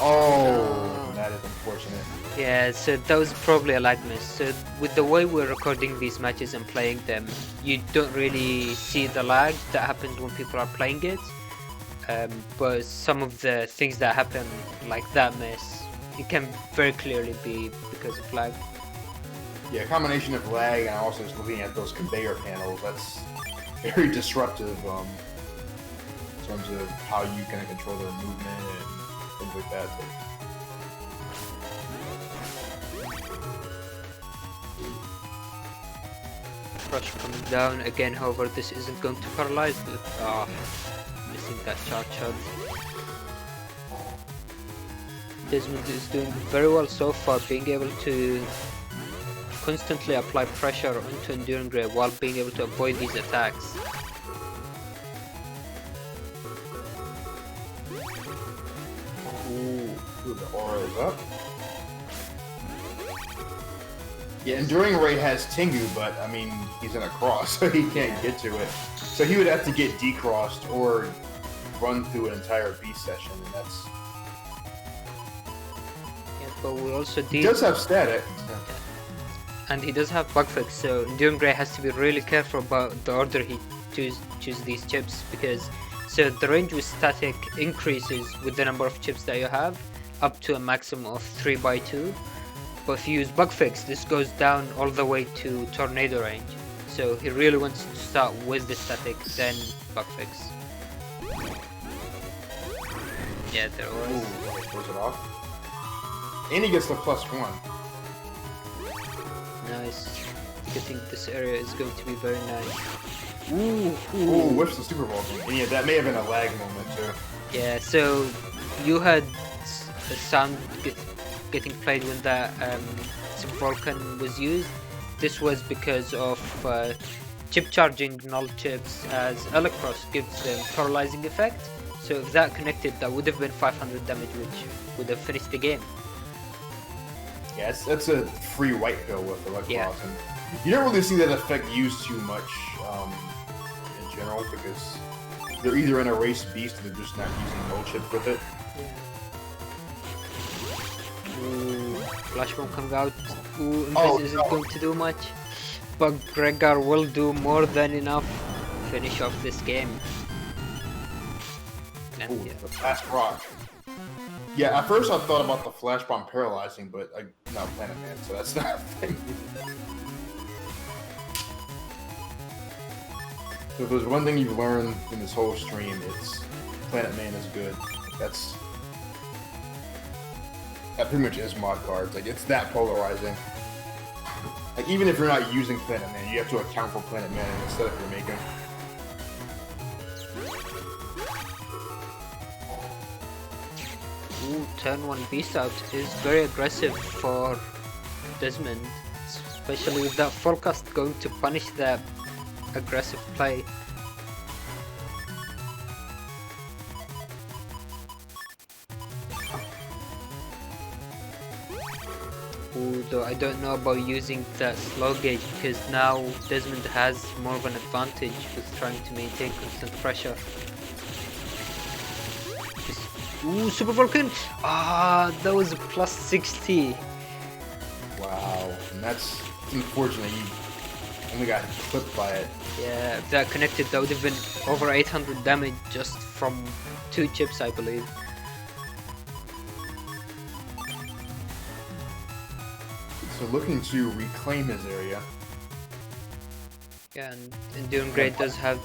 Oh, that is unfortunate. Yeah, so that was probably a lag miss. So with the way we're recording these matches and playing them, you don't really see the lag that happens when people are playing it. But some of the things that happen, like that miss, it can very clearly be because of lag. Yeah, a combination of lag and also just looking at those conveyor panels, that's very disruptive in terms of how you can control their movement and things like that. Crush coming down again, however, this isn't going to paralyze. Missing that charge shot. Desmond is doing very well so far, being able to constantly apply pressure onto Enduring Grey while being able to avoid these attacks. Ooh, the aura is up. Yeah, Enduring Grey has Tengu, but I mean, he's in a cross, so he can't get to it. So he would have to get decrossed or run through an entire beast session, and that's... Yeah, but we also He does have static. And he does have bug fix, so Enduring Grey has to be really careful about the order he choose these chips, because so the range with static increases with the number of chips that you have up to a maximum of 3x2. But if you use bug fix, this goes down all the way to tornado range. So he really wants to start with the static, then bug fix. Yeah, there was. Ooh, throws it off. And he gets the +1. Nice. I think this area is going to be very nice. Ooh, whiffs the super Vulcan. And yeah, that may have been a lag moment too. Yeah, so you had the sound getting played when that super Vulcan was used. This was because of chip charging null chips, as SoulXCross gives them paralyzing effect. So if that connected, that would have been 500 damage, which would have finished the game. Yeah, that's a free white pill with SoulXCross. Yeah. And you don't really see that effect used too much in general, because they're either in a race beast or they're just not using null chips with it. Ooh, flash bomb coming out. Ooh, Invis isn't going to do much, but Gregor will do more than enough to finish off this game. And Ooh, yeah. the fast rock. Yeah, at first I thought about the flash bomb paralyzing, but I'm not Planet Man, so that's not a thing. So if there's one thing you've learned in this whole stream, it's Planet Man is good. That pretty much is mod cards. Like, it's that polarizing. Like, even if you're not using Planet Man, you have to account for Planet Man in the setup you're making. Ooh, turn 1 beast out is very aggressive for Desmond, especially with that forecast going to punish that aggressive play. Ooh, though I don't know about using that slow gauge, because now Desmond has more of an advantage with trying to maintain constant pressure. Ooh, Super Vulcan! Ah, that was a +60. Wow, and that's unfortunate. You only got clipped by it. Yeah, if that connected, that would have been over 800 damage just from 2 chips, I believe. So looking to reclaim his area. Yeah, and doing great does have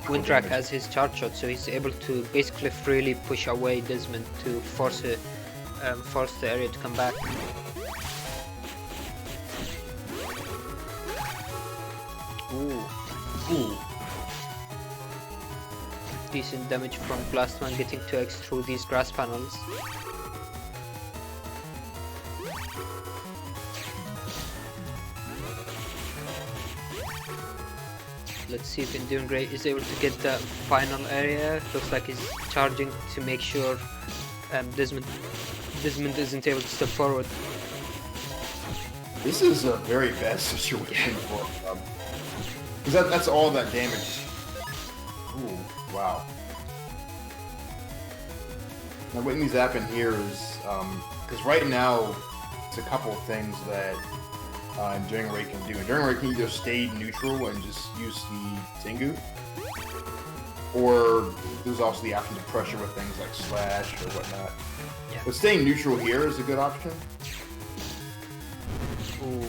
Windrak as his charge shot, so he's able to basically freely push away Desmond to force the area to come back. Ooh. Decent damage from Blastman getting 2x through these grass panels. Let's see if Enduring Great is able to get that final area. Looks like he's charging to make sure Desmond isn't able to step forward. This is a very bad situation for him. Because that's all that damage. Ooh, wow. Now what needs to happen here is, because right now, it's a couple of things that Enduring Ray can do. Enduring Ray can either stay neutral and just use the Tengu, or there's also the option to pressure with things like Slash or whatnot. Yeah. But staying neutral here is a good option. Ooh,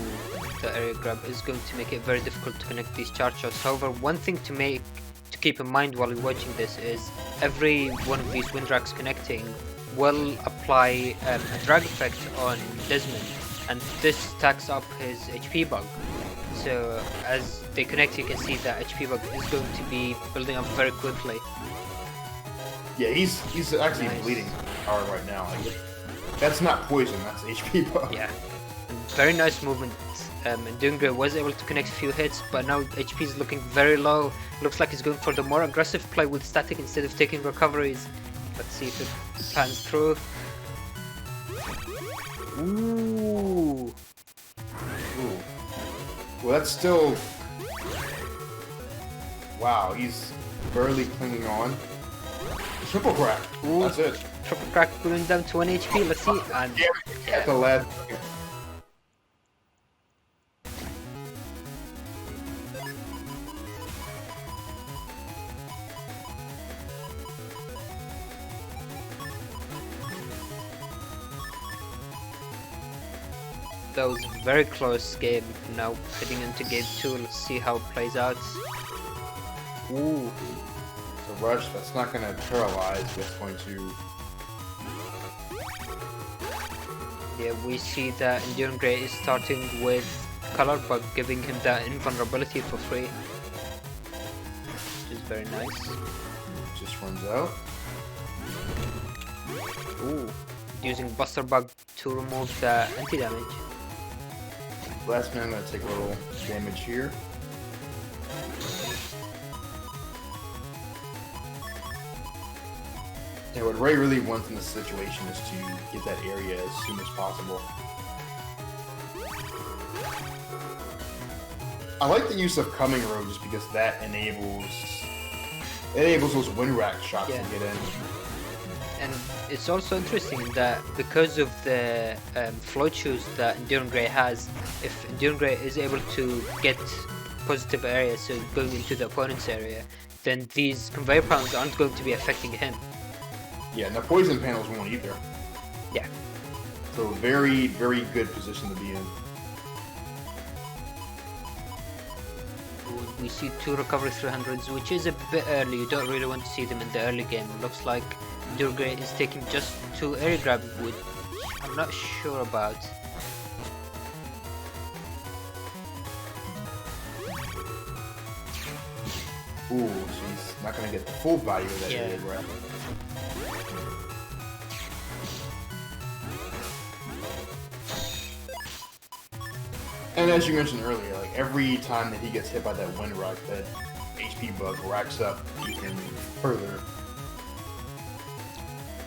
the area grab is going to make it very difficult to connect these charge shots. However, one thing to keep in mind while you're watching this is every one of these Windraks connecting will apply a drag effect on Desmond, and this stacks up his HP bug. So as they connect, you can see that HP bug is going to be building up very quickly. Yeah, he's actually bleeding hard right now. Like, that's not poison, that's HP bug. Yeah, and very nice movement. And Dungre was able to connect a few hits, but now HP is looking very low. Looks like he's going for the more aggressive play with static instead of taking recoveries. Let's see if it pans through. Ooh. Ooh. Well, that's still... Wow, he's barely clinging on. Triple crack. Ooh. That's it. Triple crack going down to 1 HP. Let's see. And yeah. At the last. That was a very close game. Now heading into game 2, let's see how it plays out. Ooh. So rush, that's not going to paralyze, but it's going to... Yeah, we see that Enduring Grey is starting with color, but giving him that invulnerability for free. Which is very nice. Just runs out. Ooh. Using Buster Bug to remove the anti-damage. Last man, I'm going to take a little damage here. Yeah, what Ray really wants in this situation is to get that area as soon as possible. I like the use of Coming Road just because that enables those wind rack shots to get in. And it's also interesting that because of the float shoes that Enduring Grey has, if Enduring Grey is able to get positive areas, so going into the opponent's area, then these conveyor pounds aren't going to be affecting him. Yeah, and the poison panels won't either. Yeah. So very, very good position to be in. We see 2 recovery 300s, which is a bit early. You don't really want to see them in the early game. Looks like Enduring Grey is taking just 2 area grab, which I'm not sure about. Ooh, so he's not going to get the full value of that area grab. And as you mentioned earlier, like every time that he gets hit by that wind rock, that HP bug racks up even further.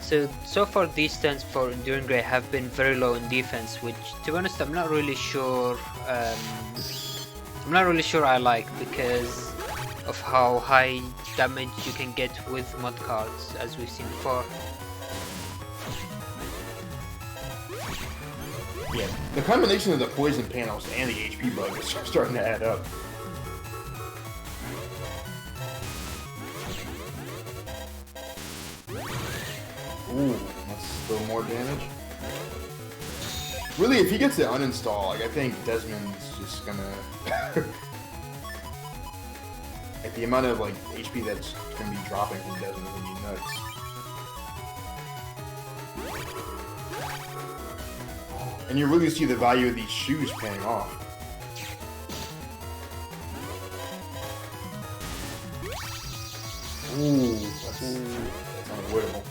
So far these stands for Enduring Grey have been very low in defense, which to be honest I'm not really sure I like, because of how high damage you can get with mod cards, as we've seen before. Yeah, the combination of the poison panels and the HP bug is starting to add up. Ooh, that's still more damage. Really, if he gets it uninstall, like I think Desmond's just gonna... like the amount of like HP that's gonna be dropping from Desmond is gonna be nuts. And you really see the value of these shoes paying off. Ooh, that's unavoidable.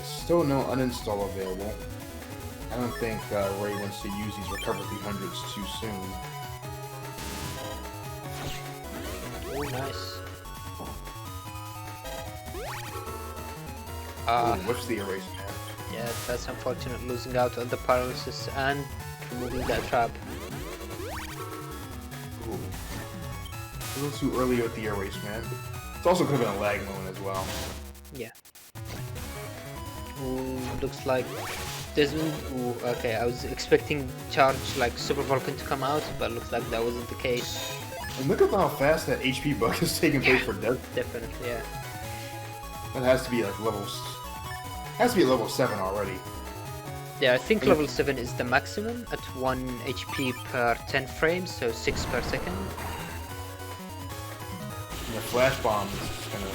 Still no uninstall available. I don't think Ray wants to use these recover 300s too soon. Oh, nice. What's the erase man? Yeah, that's unfortunate, losing out on the paralysis and removing that trap. Ooh. A little too early with the erase man. It's also could have been a lag moment as well. Yeah. Ooh, looks like Desmond. Ooh, okay, I was expecting charge like Super Vulcan to come out, but looks like that wasn't the case. And look at how fast that HP bug is taking place for Desmond. Definitely, yeah. That has to be like levels. Has to be level 7 already. Yeah, I think level 7 is the maximum at 1 HP per 10 frames, so 6 per second. And the flash bomb is just gonna.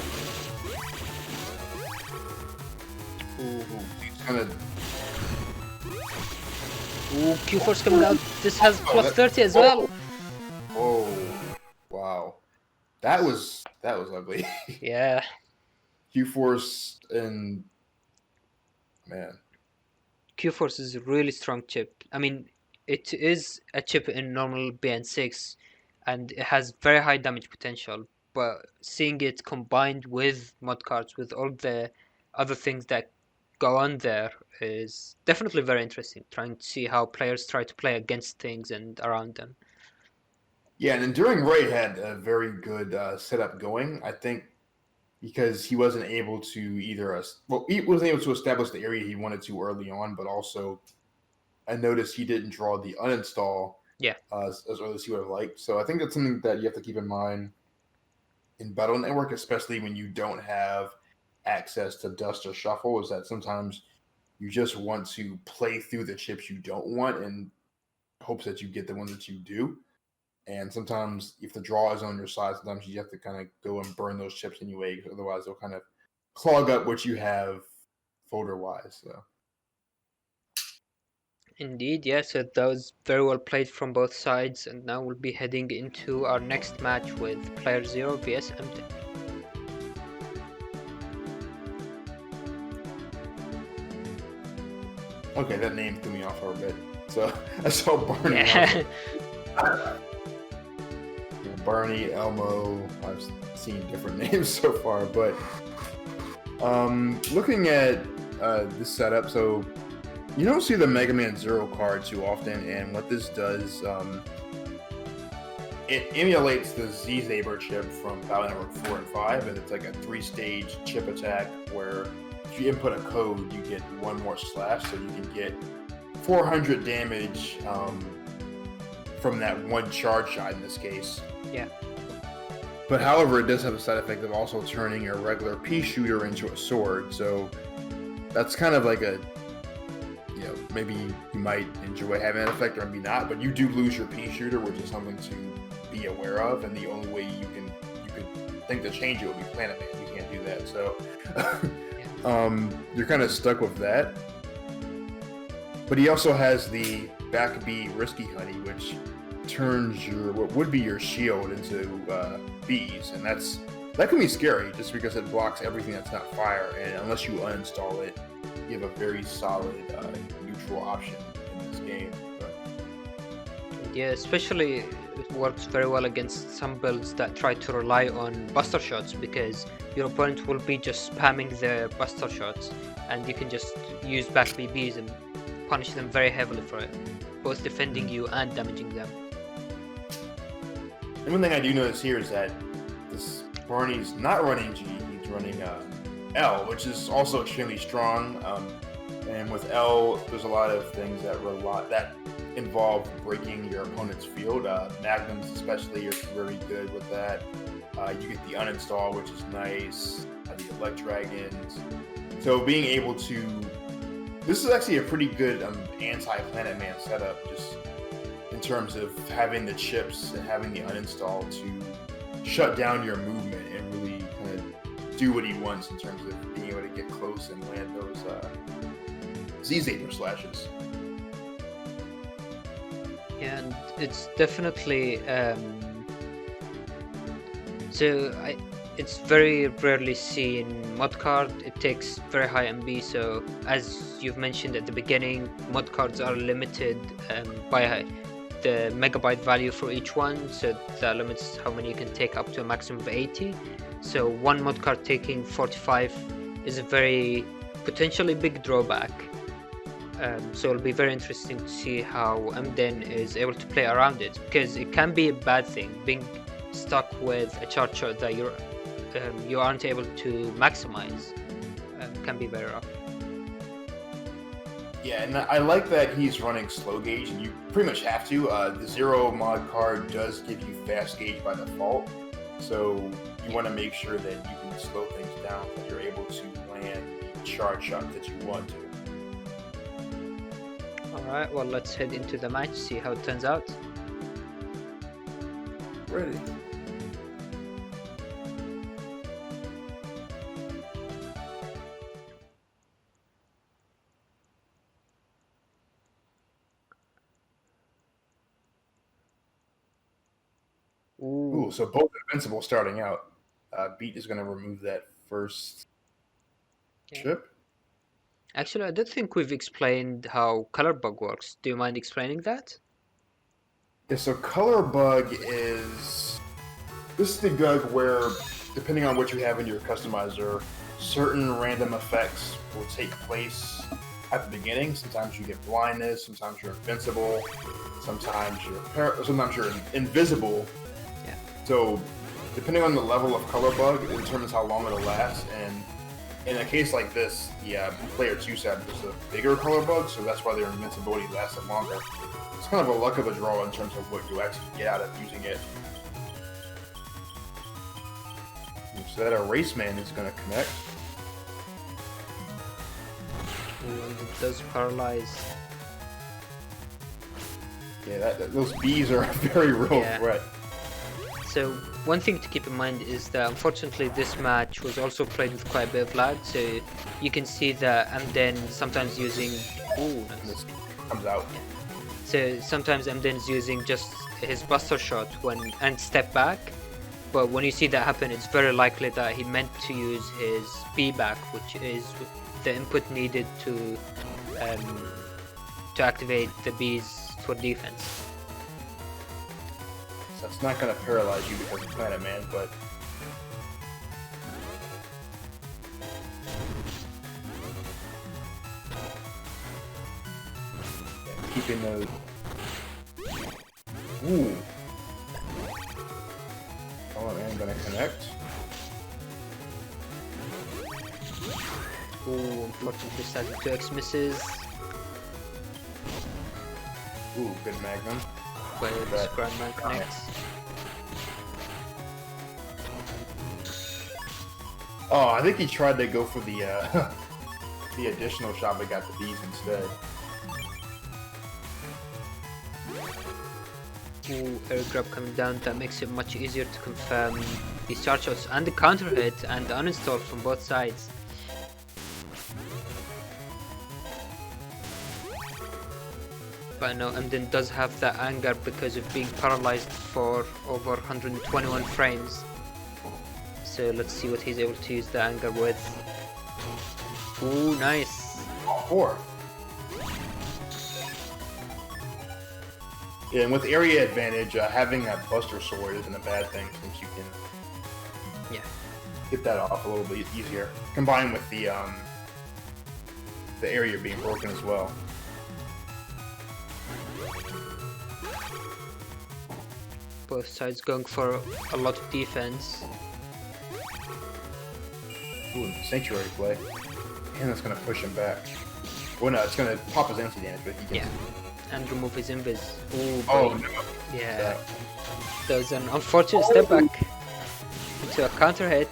He's gonna. Ooh, Q-Force coming out. This has plus 30 as well. Oh, wow. That was ugly. Yeah. Q-Force and man. Q-Force is a really strong chip. I mean, it is a chip in normal BN6 and it has very high damage potential, but seeing it combined with mod cards, with all the other things that go on there, is definitely very interesting, trying to see how players try to play against things and around them. Yeah, and Enduring Raid had a very good setup going. I think because he wasn't able to either he wasn't able to establish the area he wanted to early on, but also I noticed he didn't draw the uninstall as early as he would have liked. So I think that's something that you have to keep in mind in Battle Network, especially when you don't have access to Dust or Shuffle, is that sometimes you just want to play through the chips you don't want in hopes that you get the ones that you do. And sometimes if the draw is on your side, sometimes you have to kind of go and burn those chips anyway, because otherwise they'll kind of clog up what you have folder-wise. So. Indeed, yes, that was very well played from both sides, and now we'll be heading into our next match with playerzero vs MD. Okay, that name threw me off for a bit. So I saw Barney. Yeah. Barney, Elmo. I've seen different names so far, but looking at this setup, so you don't see the Mega Man Zero card too often, and what this does, it emulates the Z-Saber chip from Battle Network 4 and 5, and it's like a 3-stage chip attack where if you input a code, you get one more slash, so you can get 400 damage from that one charge shot in this case. Yeah. But however, it does have a side effect of also turning your regular pea shooter into a sword, so that's kind of like a, maybe you might enjoy having that effect or maybe not, but you do lose your pea shooter, which is something to be aware of, and the only way you could think to change it would be Planet Man. You can't do that, so you're kind of stuck with that. But he also has the back B Risky Honey, which turns what would be your shield into bees, and that can be scary just because it blocks everything that's not fire, and unless you uninstall it, you have a very solid neutral option in this game. But. Yeah, especially it works very well against some builds that try to rely on buster shots, because your opponent will be just spamming the buster shots, and you can just use back BBs and punish them very heavily for it, both defending you and damaging them. And one thing I do notice here is that this Barney's not running G, he's running L, which is also extremely strong. And with L, there's a lot of things that involve breaking your opponent's field. Magnums especially are very good with that. You get the uninstall, which is nice. The Elect Dragons. So being able to... This is actually a pretty good anti-Planet Man setup, just in terms of having the chips and having the uninstall to shut down your movement and really kind of do what he wants in terms of being able to get close and land those Z-Saber slashes. Yeah, and it's definitely it's very rarely seen mod card. It takes very high MB, so as you've mentioned at the beginning, mod cards are limited by the megabyte value for each one, so that limits how many you can take up to a maximum of 80. So one mod card taking 45 is a very potentially big drawback. So it'll be very interesting to see how MDen is able to play around it, because it can be a bad thing. Being stuck with a charge shot that you aren't able to maximize can be very rough. Yeah, and I like that he's running slow gauge, and you pretty much have to. The Zero mod card does give you fast gauge by default, so you want to make sure that you can slow things down so you're able to land the charge shot that you want to. Alright, well, let's head into the match, see how it turns out. Ready. Ooh, so both invincible starting out. Beat is going to remove that first chip. Actually, I don't think we've explained how color bug works. Do you mind explaining that? Yeah, so color bug is... This is the bug where, depending on what you have in your customizer, certain random effects will take place at the beginning. Sometimes you get blindness, sometimes you're invincible, sometimes you're invisible. Yeah. So depending on the level of color bug, it determines how long it'll last. And in a case like this, the player 2 set is a bigger color bug, so that's why their invincibility lasted longer. It's kind of a luck of the draw in terms of what you actually get out of using it. So that Eraseman is going to connect. Ooh, and it does paralyze. Yeah, those bees are a very real threat. So one thing to keep in mind is that unfortunately this match was also played with quite a bit of lag, so you can see that Amden sometimes using... Ooh, nice. This comes out. Yeah. So sometimes Amden's using just his buster shot and step back, but when you see that happen, it's very likely that he meant to use his B back, which is the input needed to activate the bees for defense. So it's not going to paralyze you because of Planet Man, but... yeah, keeping those... Ooh! Planet Man going to connect. Ooh, unfortunately started 2x misses. Ooh, good Magnum. But Grandman connects. Oh, I think he tried to go for the the additional shot, but got the bees instead. Ooh, air grab coming down, that makes it much easier to confirm these charge shots and the counter hit and the uninstall from both sides. But I know Emden does have that anger because of being paralyzed for over 121 frames. So let's see what he's able to use the anger with. Ooh, nice. 4. Yeah, and with area advantage, having that Buster Sword isn't a bad thing since you can get that off a little bit easier. Combined with the area being broken as well. Both sides going for a lot of defense. Ooh, Sanctuary play. And that's gonna push him back. Well, no, it's gonna pop his anti-damage, but he can... and remove his invis. Ooh, oh, no. Yeah. That was an unfortunate step back into a counter hit.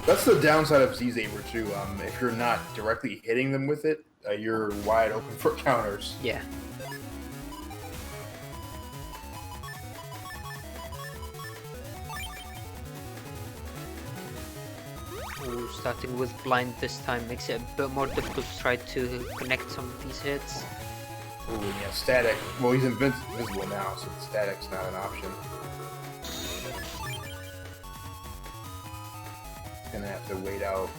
That's the downside of Z-Saber too. If you're not directly hitting them with it, you're wide open for counters. Yeah. Ooh, starting with blind this time makes it a bit more difficult to try to connect some of these hits. Ooh, yeah, static. Well, he's invisible now, so static's not an option. Gonna have to wait out.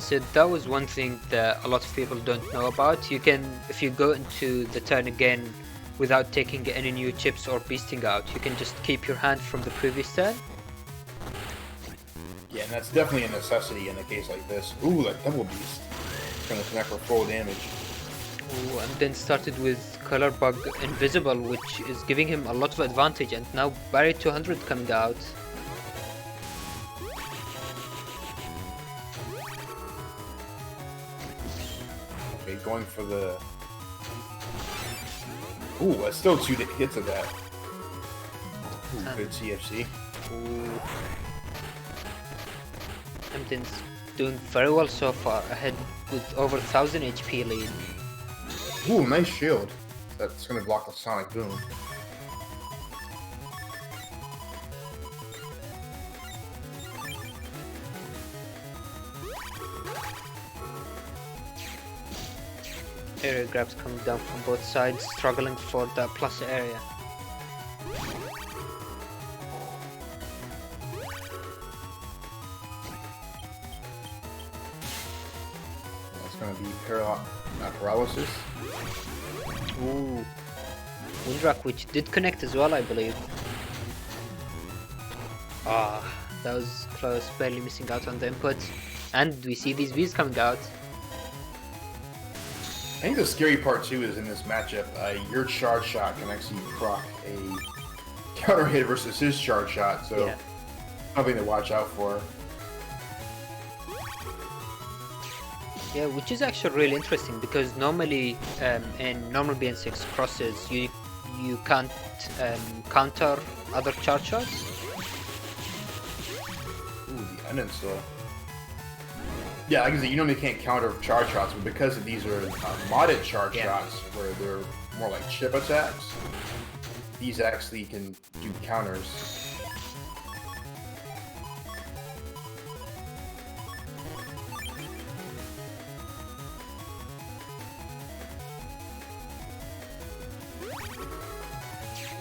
So that was one thing that a lot of people don't know about. You can, if you go into the turn again without taking any new chips or beasting out, you can just keep your hand from the previous turn. Yeah, and that's definitely a necessity in a case like this. Ooh, that double beast. It's gonna connect for full damage. Ooh, and then started with color bug invisible, which is giving him a lot of advantage, and now Barry 200 coming out. Okay, going for the... Ooh, that's still 2 hits of that. Ooh, good CFC. Ooh. Emden's doing very well so far, ahead with over 1000 HP lead. Ooh, nice shield. That's gonna block the Sonic Boom. Area grabs coming down from both sides, struggling for that plus area. That's gonna be paralysis. Ooh. Windrock, which did connect as well, I believe. Ah, that was close, barely missing out on the input. And we see these bees coming out. think the scary part too is in this matchup, your charge shot can actually proc a counter hit versus his charge shot, so something to watch out for. Yeah, which is actually really interesting because normally in normal BN6 crosses you can't counter other charge shots. Ooh, the uninstall. Yeah, like I said, you normally can't counter charge shots, but because these are modded charge shots where they're more like chip attacks, these actually can do counters.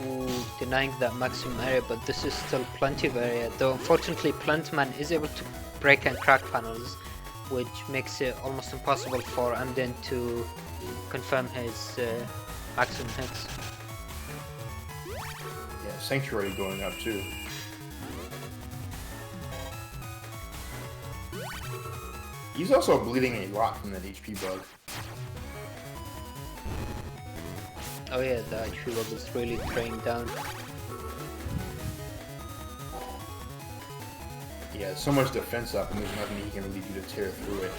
Ooh, denying that maximum area, but this is still plenty of area, though unfortunately Plantman is able to break and crack panels, which makes it almost impossible for Amden to confirm his maximum hits. Yeah, Sanctuary going up too. He's also bleeding a lot from that HP bug. Oh yeah, the HP bug is really draining down. Yeah, so much defense up, and there's nothing he can really do to tear through it.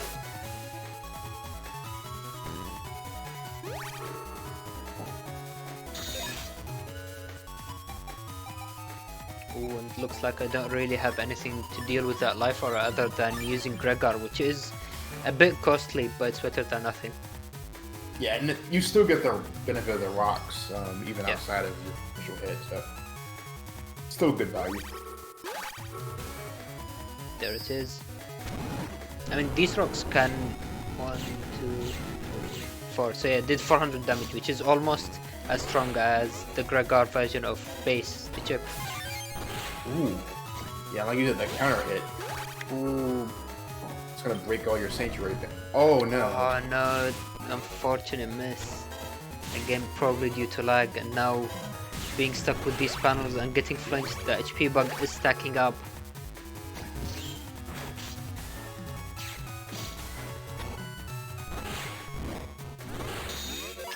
Ooh, and it looks like I don't really have anything to deal with that life aura other than using Gregor, which is a bit costly, but it's better than nothing. Yeah, and you still get the benefit of the rocks, even outside of your initial hit, so still good value. There it is. I mean, these rocks can 1, 2, 4. So yeah, it did 400 damage, which is almost as strong as the Gregor version of base, the chip. Ooh. Yeah, like you did that counter hit. Ooh. It's gonna break all your sanctuary. Oh no. Oh no, unfortunate miss. Again, probably due to lag, and now being stuck with these panels and getting flinched, the HP bug is stacking up.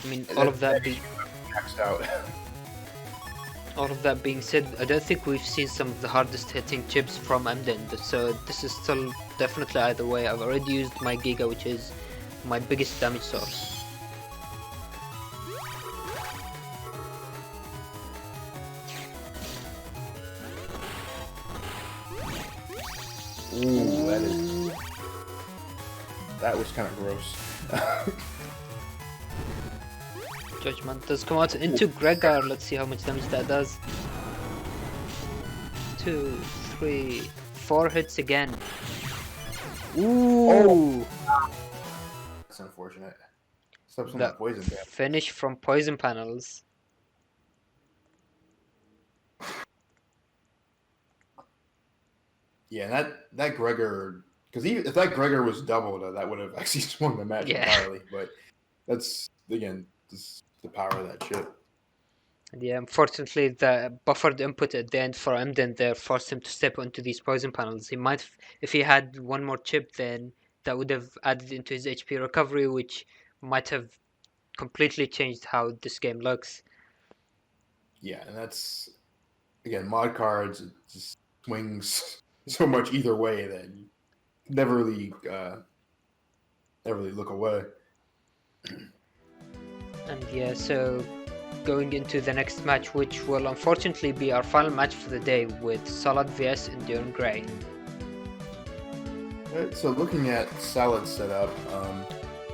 I mean, all of that being maxed out. All of that being said, I don't think we've seen some of the hardest hitting chips from Amden, so this is still definitely either way. I've already used my Giga, which is my biggest damage source. Ooh, that was kind of gross. Judgment does come out into Gregor. Let's see how much damage that does. 2, 3, 4 hits again. Ooh! Oh. That's unfortunate. Steps on that poison damage. Finish from poison panels. Yeah, that Gregor, because if that Gregor was doubled, that would have actually swung the match entirely. But that's again the power of that chip. Yeah, unfortunately, the buffered input at the end for Emden there forced him to step onto these poison panels. He might, if he had one more chip, then that would have added into his HP recovery, which might have completely changed how this game looks. Yeah, and that's again mod cards. It just swings so much either way that you never really look away. And yeah, so going into the next match, which will unfortunately be our final match for the day with Solid vs Enduring Grey. Alright, so looking at Solid's setup,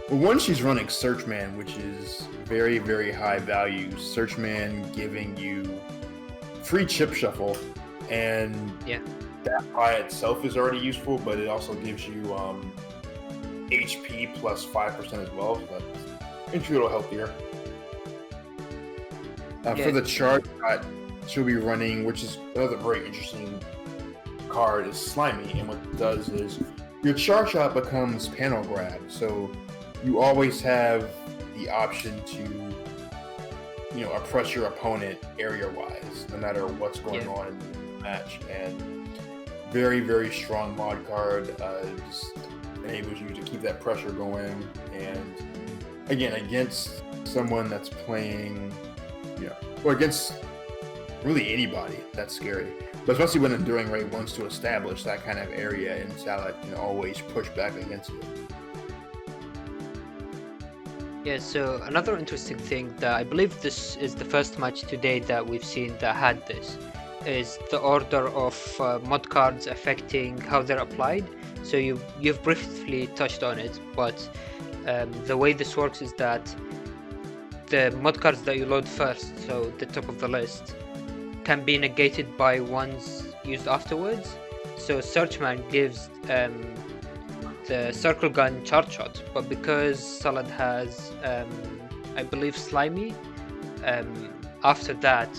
well, one, she's running Searchman, which is very, very high value. Searchman giving you free chip shuffle, and that by itself is already useful, but it also gives you HP plus 5% as well, so that's a little healthier. For the charge shot, she'll be running, which is another very interesting card, is Slimy, and what it does is your charge shot becomes panel grab, so you always have the option to, oppress your opponent area-wise, no matter what's going on in the match. And very, very strong mod card, just enables you to keep that pressure going. And again, against someone that's playing, or against really anybody, that's scary. But especially when Enduring Ray wants to establish that kind of area, and Salad can always push back against it. Yeah, so another interesting thing that I believe this is the first match today that we've seen that had this is the order of mod cards affecting how they're applied. So you've briefly touched on it, but the way this works is that the mod cards that you load first, so the top of the list, can be negated by ones used afterwards. So Searchman gives the circle gun charge shot, but because Salad has I believe Slimy, after that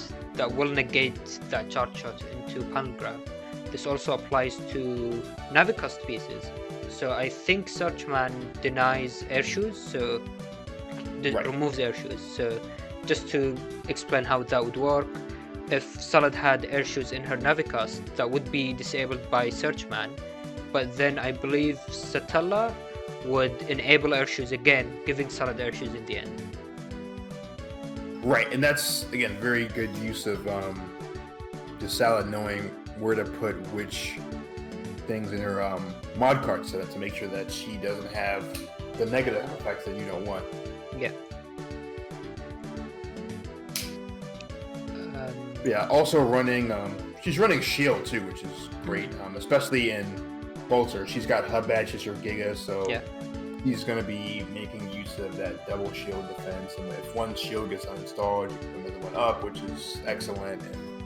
will negate that charge shot into panel grab. This also applies to Navicast pieces. So I think Searchman denies air shoes, so removes air shoes. So just to explain how that would work, if Salad had air shoes in her Navicast, that would be disabled by Searchman. But then I believe Satella would enable air shoes again, giving Salad air shoes in the end. Right, and that's, again, very good use of the Salad knowing where to put which things in her mod card setup to make sure that she doesn't have the negative effects that you don't want. Yeah. Yeah, also running, she's running Shield too, which is great, especially in Bolter. She's got Hub Badges or Giga, so he's going to be making use of that double shield defense. And if one shield gets uninstalled, you put another one up, which is excellent. And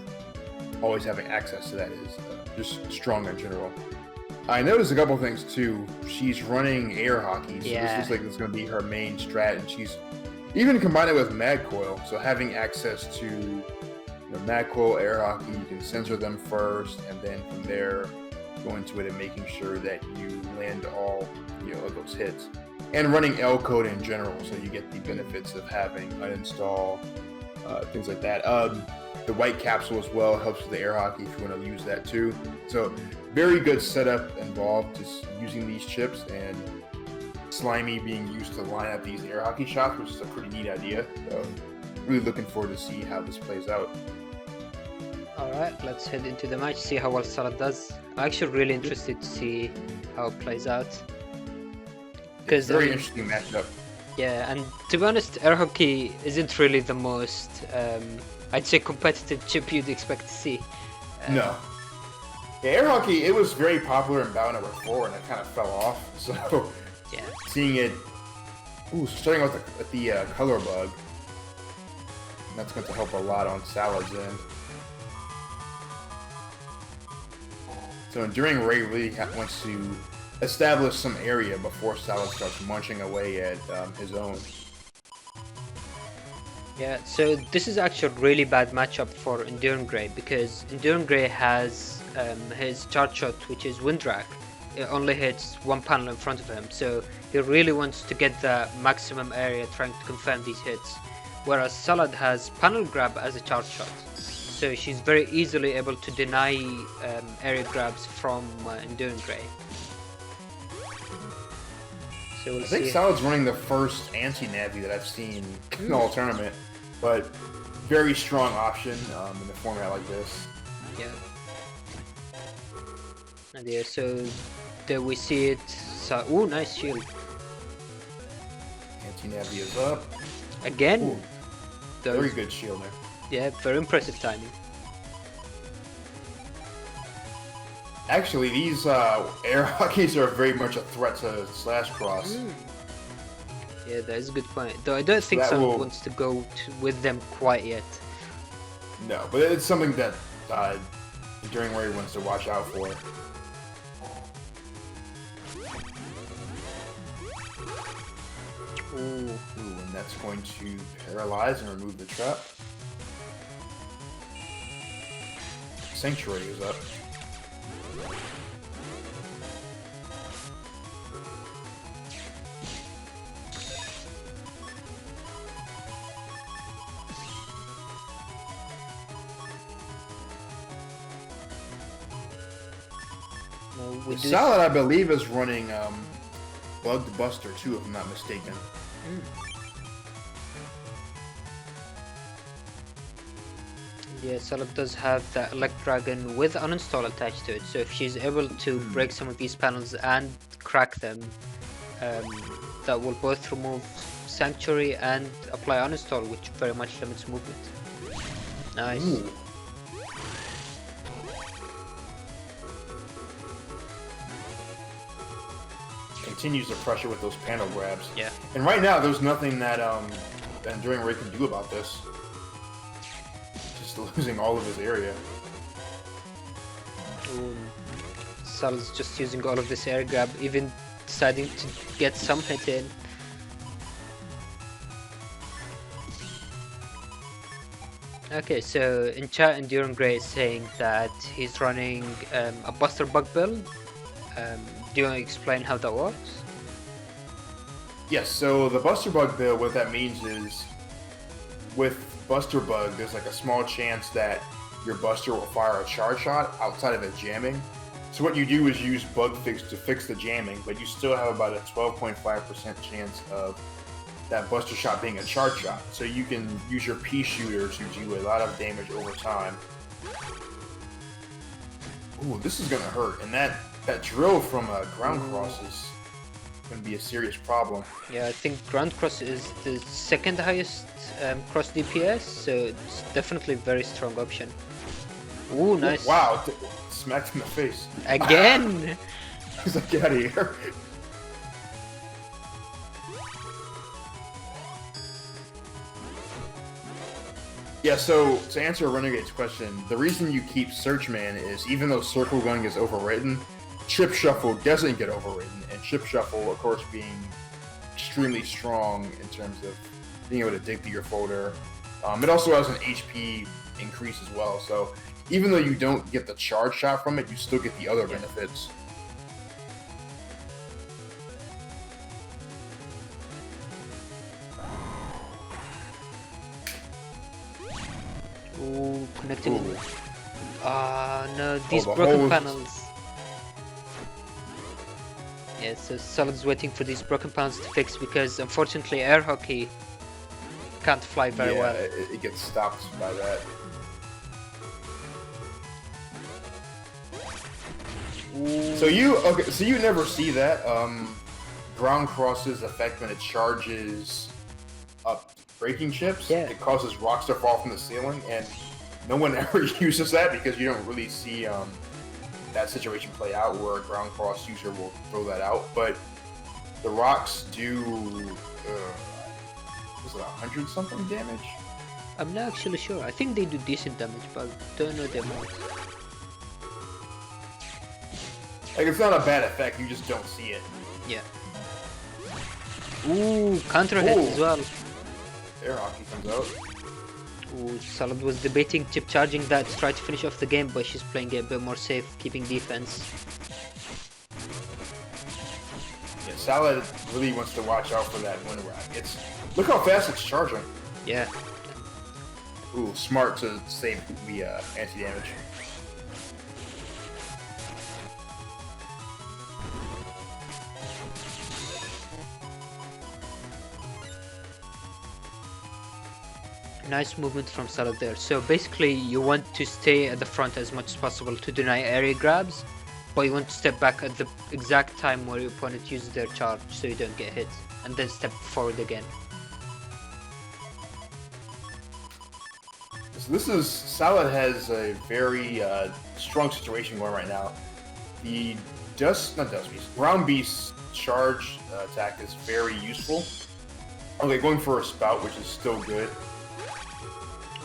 always having access to that is just strong in general. I noticed a couple things too. She's running air hockey, so this looks like it's going to be her main strat, and she's even combined it with Mad Coil. So having access to Mad Coil, air hockey, you can censor them first, and then from there go into it and making sure that you land all of those hits. And running L code in general, so you get the benefits of having uninstall, things like that. The white capsule as well helps with the air hockey if you want to use that too. So very good setup involved just using these chips, and Slimy being used to line up these air hockey shots, which is a pretty neat idea. So really looking forward to see how this plays out. Alright, let's head into the match, see how well Salad does. I'm actually really interested to see how it plays out. It's very interesting matchup. Yeah, and to be honest, air hockey isn't really the most, I'd say, competitive chip you'd expect to see. No. Yeah, air hockey, it was very popular in Battle Network 4, and it kind of fell off. So seeing it, starting with the color bug, that's going to help a lot on Salad's end. So Enduring Ray really wants to establish some area before Salad starts munching away at his own. Yeah, so this is actually a really bad matchup for Enduring Ray, because Enduring Ray has his charge shot, which is Windrak. It only hits one panel in front of him, so he really wants to get the maximum area trying to confirm these hits. Whereas Salad has panel grab as a charge shot, so she's very easily able to deny area grabs from Enduring Ray. So I think Salad's running the first anti-Navi that I've seen in the whole tournament, but very strong option in a format like this. Yeah. And yeah, so there we see it. So, ooh, nice shield. Anti-Navi is up. Again. Ooh, very good shield there. Yeah, very impressive timing. Actually, these air hockeys are very much a threat to SoulXCross. Yeah, that is a good point. Though I don't think someone wants to go with them quite yet. No, but it's something that Enduring Ray wants to watch out for. Ooh, and that's going to paralyze and remove the trap. Sanctuary is up. Salad, I believe, is running Bugged Buster too, if I'm not mistaken. Yeah, Salad does have that Elect Dragon with uninstall attached to it, so if she's able to break some of these panels and crack them, that will both remove Sanctuary and apply uninstall, which very much limits movement. Nice. Ooh. Continues the pressure with those panel grabs. Yeah. And right now, there's nothing that Enduring Ray can do about this. Just losing all of his area. Ooh. Salad's just using all of this air grab, even deciding to get some hit in. Okay, so in chat, Enduring Grey is saying that he's running a Buster Bug build. Do you want to explain how that works? Yes, so the Buster Bug build, what that means is, with Buster Bug, there's like a small chance that your Buster will fire a charge shot outside of it jamming. So what you do is use Bug Fix to fix the jamming, but you still have about a 12.5% chance of that Buster shot being a charge shot. So you can use your P shooter to do a lot of damage over time. Ooh, this is gonna hurt, and that drill from Ground Cross is gonna be a serious problem. Yeah, I think Ground Cross is the second highest cross DPS, so it's definitely a very strong option. Ooh, nice. Wow, smacked in the face. Again! He's like, get out of here. Yeah, so to answer Renegade's question, the reason you keep Searchman is even though Circle Gun is overwritten, Chip Shuffle doesn't get overwritten, and Chip Shuffle, of course, being extremely strong in terms of being able to dig through your folder. It also has an HP increase as well, so even though you don't get the charge shot from it, you still get the other benefits. Ooh, connecting. Ooh. No, these the broken holes. panels. Yeah, so Salad's waiting for these broken panels to fix because unfortunately Air Hockey can't fly very well. It gets stopped by that. Ooh. So you never see that Ground Cross's effect when it charges up breaking chips. Yeah. It causes rocks to fall from the ceiling, and no one ever uses that because you don't really see that situation play out where a Ground Cross user will throw that out. But the rocks do was it 100 something damage? I'm not actually sure. I think they do decent damage, but I don't know the amount. Like, it's not a bad effect, you just don't see it. Yeah. Ooh, counter hit as well. Air Hockey comes out. Ooh, Salad was debating chip charging that to try to finish off the game, but she's playing it a bit more safe, keeping defense. Yeah, Salad really wants to watch out for that wind rack. Look how fast it's charging. Yeah. Ooh, smart to save the anti-damage. Nice movement from Salad there. So basically you want to stay at the front as much as possible to deny area grabs, but you want to step back at the exact time where your opponent uses their charge so you don't get hit, and then step forward again. So Salad has a very strong situation going right now. The Ground Beast charge attack is very useful. Okay, going for a spout, which is still good.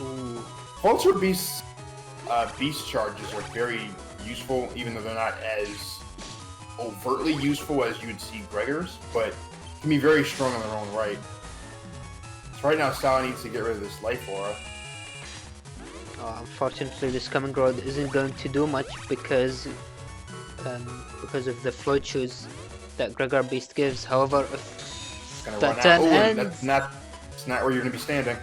Ooh. Vulture Beast charges are very useful, even though they're not as overtly useful as you would see Gregor's, but can be very strong in their own right. So right now, Salad needs to get rid of this life aura. Unfortunately, this Coming Road isn't going to do much because of the float shoes that Gregor Beast gives. However, if that turn ends, it's not where you're going to be standing.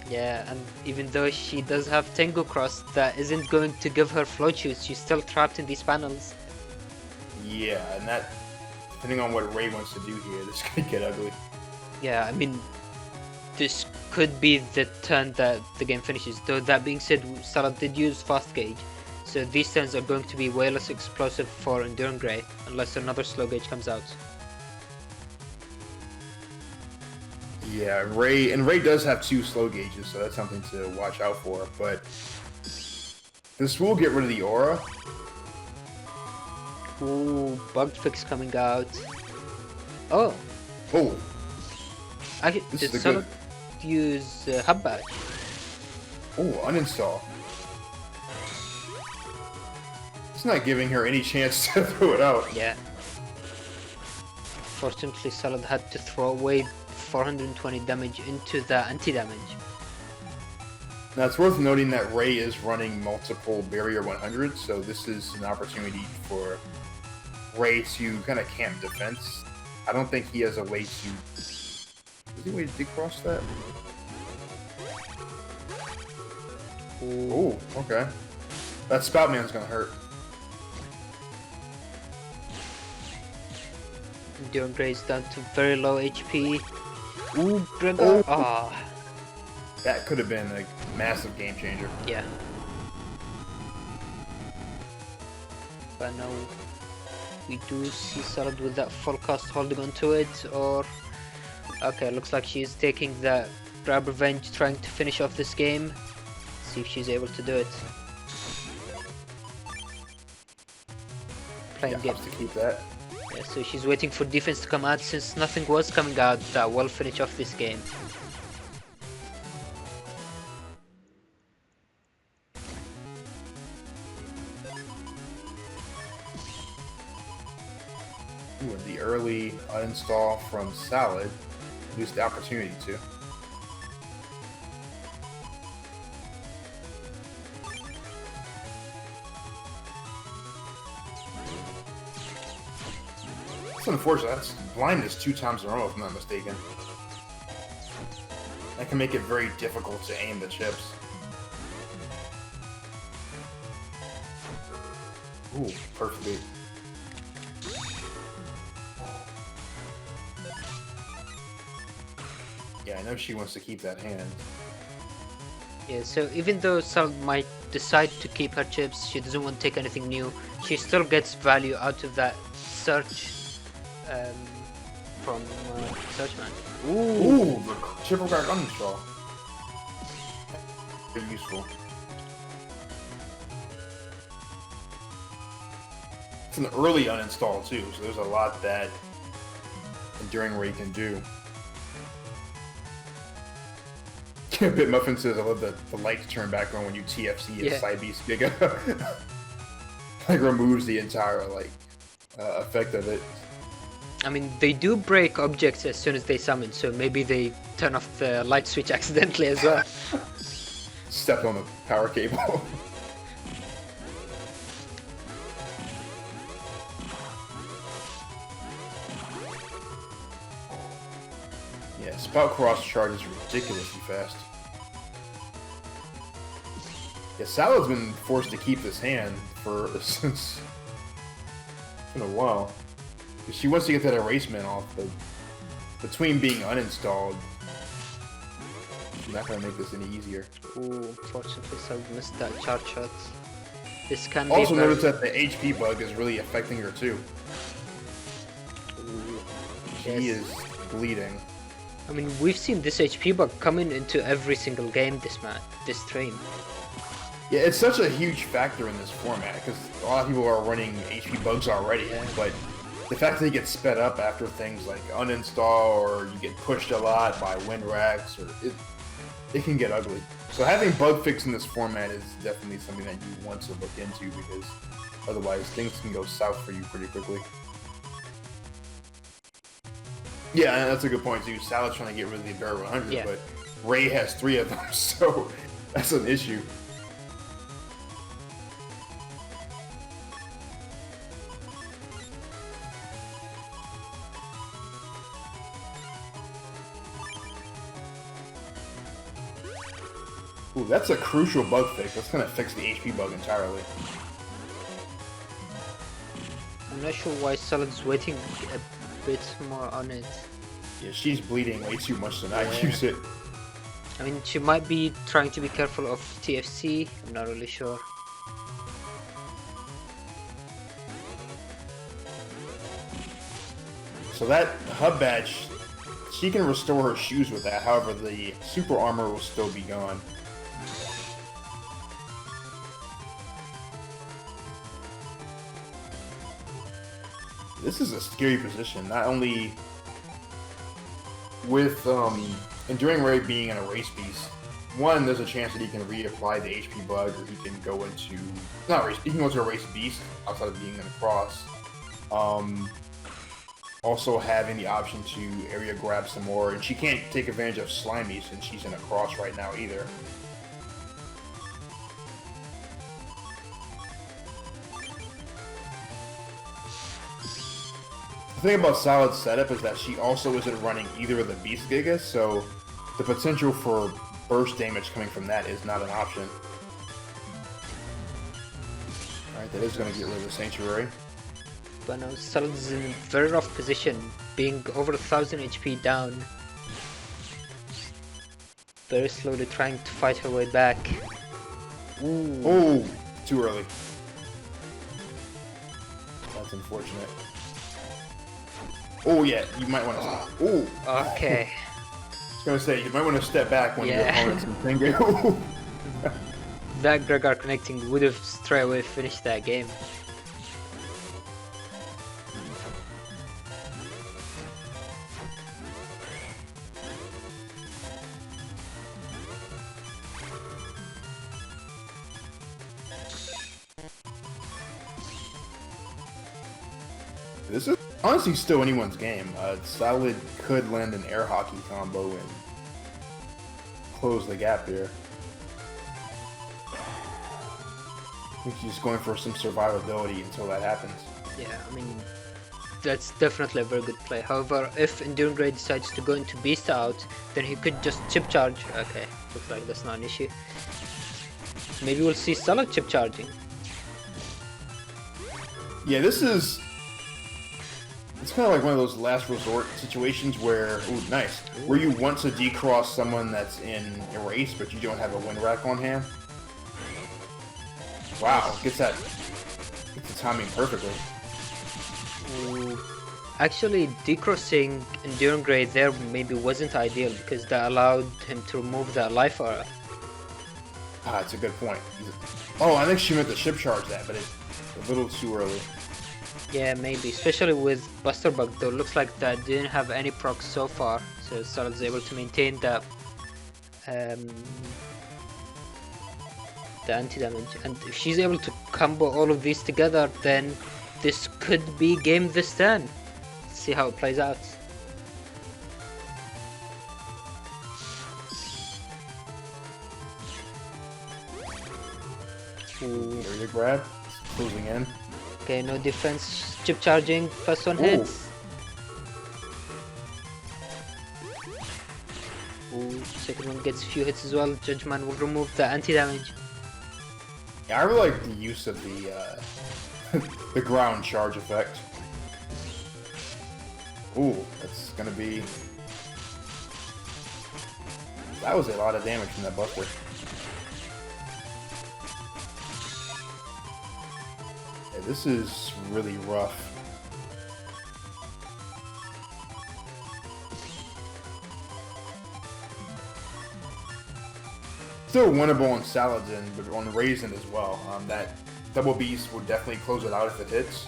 Yeah, and even though she does have Tengu Cross, that isn't going to give her float shoes. She's still trapped in these panels. Yeah, and that, depending on what Ray wants to do here, this could get ugly. Yeah, I mean, this could be the turn that the game finishes. Though that being said, Salad did use fast gauge, so these turns are going to be way less explosive for Enduring Grey unless another slow gauge comes out. Yeah, Ray does have 2 slow gauges, so that's something to watch out for. But this will get rid of the aura. Ooh, bug fix coming out. Oh. Oh. Did Salad use Hub Badge? Oh, uninstall. It's not giving her any chance to throw it out. Yeah. Fortunately, Salad had to throw away 420 damage into the anti-damage. Now, it's worth noting that Ray is running multiple Barrier 100, so this is an opportunity for Ray to kind of camp defense. I don't think he has a way to... Is there a way to decross that? Oh, okay. That Spout Man's gonna hurt. Enduring Grey's down to very low HP. Ooh, Gregor. Ah. That could have been a massive game changer. Yeah. But now we do see Salad with that full cost holding onto it, or... Okay, looks like she's taking the grab revenge, trying to finish off this game. See if she's able to do it. Playing game to keep that. Yeah, so she's waiting for defense to come out. Since nothing was coming out, that will finish off this game. Ooh, and the early uninstall from Salad used the opportunity to. It's unfortunate. That's blindness 2 times in a row, if I'm not mistaken. That can make it very difficult to aim the chips. Ooh, perfectly. Yeah, I know she wants to keep that hand. Yeah, so even though Sal might decide to keep her chips, she doesn't want to take anything new. She still gets value out of that search from Searchman. Ooh, the triple guard uninstall. Very useful. It's an early uninstall too, so there's a lot that Enduring Ray can do. Bit Muffin says, I love the lights turn back on when you TFC a side beast Giga. Like removes the entire like effect of it. I mean, they do break objects as soon as they summon, so maybe they turn off the light switch accidentally as well. Stepped on the power cable. Yeah, Spout Cross charges ridiculously fast. Yeah, Salad's been forced to keep this hand for since it's been a while. She wants to get that erasement off, but between being uninstalled, she's not gonna make this any easier. Ooh, unfortunately, Salad missed that charge shot. This can Also be very... notice that the HP bug is really affecting her too. Ooh, She is bleeding. I mean, we've seen this HP bug coming into every single game this stream. Yeah, it's such a huge factor in this format because a lot of people are running HP bugs already, but the fact that you get sped up after things like uninstall or you get pushed a lot by win racks, or it can get ugly. So having bug fix in this format is definitely something that you want to look into because otherwise things can go south for you pretty quickly. Yeah, that's a good point too. Salad's trying to get rid of the Barrier 100, but Ray has 3 of them, so that's an issue. Ooh, that's a crucial bug fix. That's gonna fix the HP bug entirely. I'm not sure why Salad's waiting a bit more on it. Yeah, she's bleeding way too much to not use it. I mean, she might be trying to be careful of TFC, I'm not really sure. So that hub badge, she can restore her shoes with that, however the super armor will still be gone. This is a scary position, not only with Enduring Ray being in a race beast. One, there's a chance that he can reapply the HP bug, or he can go into he can go to a race beast outside of being in a cross. Also having the option to area grab some more, and she can't take advantage of Slimy since she's in a cross right now either. The thing about Solid's setup is that she also isn't running either of the Beast Gigas, so the potential for burst damage coming from that is not an option. Alright, that is going to get rid of the Sanctuary. But now Solid is in a very rough position, being over 1000 HP down. Very slowly trying to fight her way back. Ooh. Oh, too early. That's unfortunate. Oh yeah, you might want to. Oh. Okay. I was gonna say you might want to step back when your opponent's in finger. That Gregor connecting would have straight away finished that game. This is honestly still anyone's game. Solid could land an air hockey combo and close the gap here. I think she's going for some survivability until that happens. Yeah, I mean, that's definitely a very good play. However, if Enduring Grey decides to go into Beast out, then he could just chip charge. Okay, looks like that's not an issue. Maybe we'll see Solid chip charging. Yeah, this is... It's kind of like one of those last resort situations where, ooh, nice, where you want to decross someone that's in a race, but you don't have a win rack on hand. Wow, gets the timing perfectly. Ooh. Actually, decrossing Enduring Grey there maybe wasn't ideal because that allowed him to remove that life aura. Ah, it's a good point. Oh, I think she meant to ship charge that, but it's a little too early. Yeah, maybe, especially with Buster Bug though. Looks like that didn't have any procs so far, so Solid's able to maintain that the anti-damage. And if she's able to combo all of these together, then this could be game this turn. Let's see how it plays out. Ooh. Area grab, closing in. Okay, no defense, chip charging, first one hits. Ooh, second one gets a few hits as well. Judgment will remove the anti-damage. Yeah, I really like the use of the the ground charge effect. Ooh, that's gonna be... That was a lot of damage from that Buster. Yeah, this is really rough. Still winnable on Saladin, but on Raisin as well. That double beast would definitely close it out if it hits.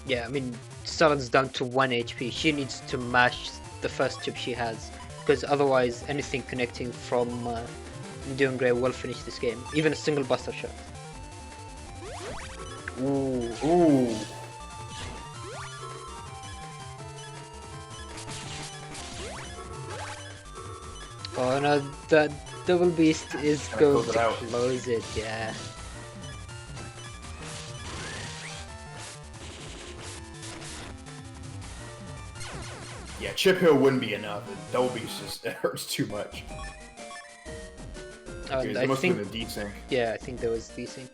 Yeah, I mean, Saladin's down to 1 HP. She needs to mash the first chip she has, because otherwise anything connecting from Enduring Grey will finish this game. Even a single Buster shot. Ooh. Ooh. Oh no, that double beast is going to close it, yeah. Yeah, Chip Hill wouldn't be enough. Double beast just, it hurts too much. Okay, I think have been a desync. Yeah, I think there was desync.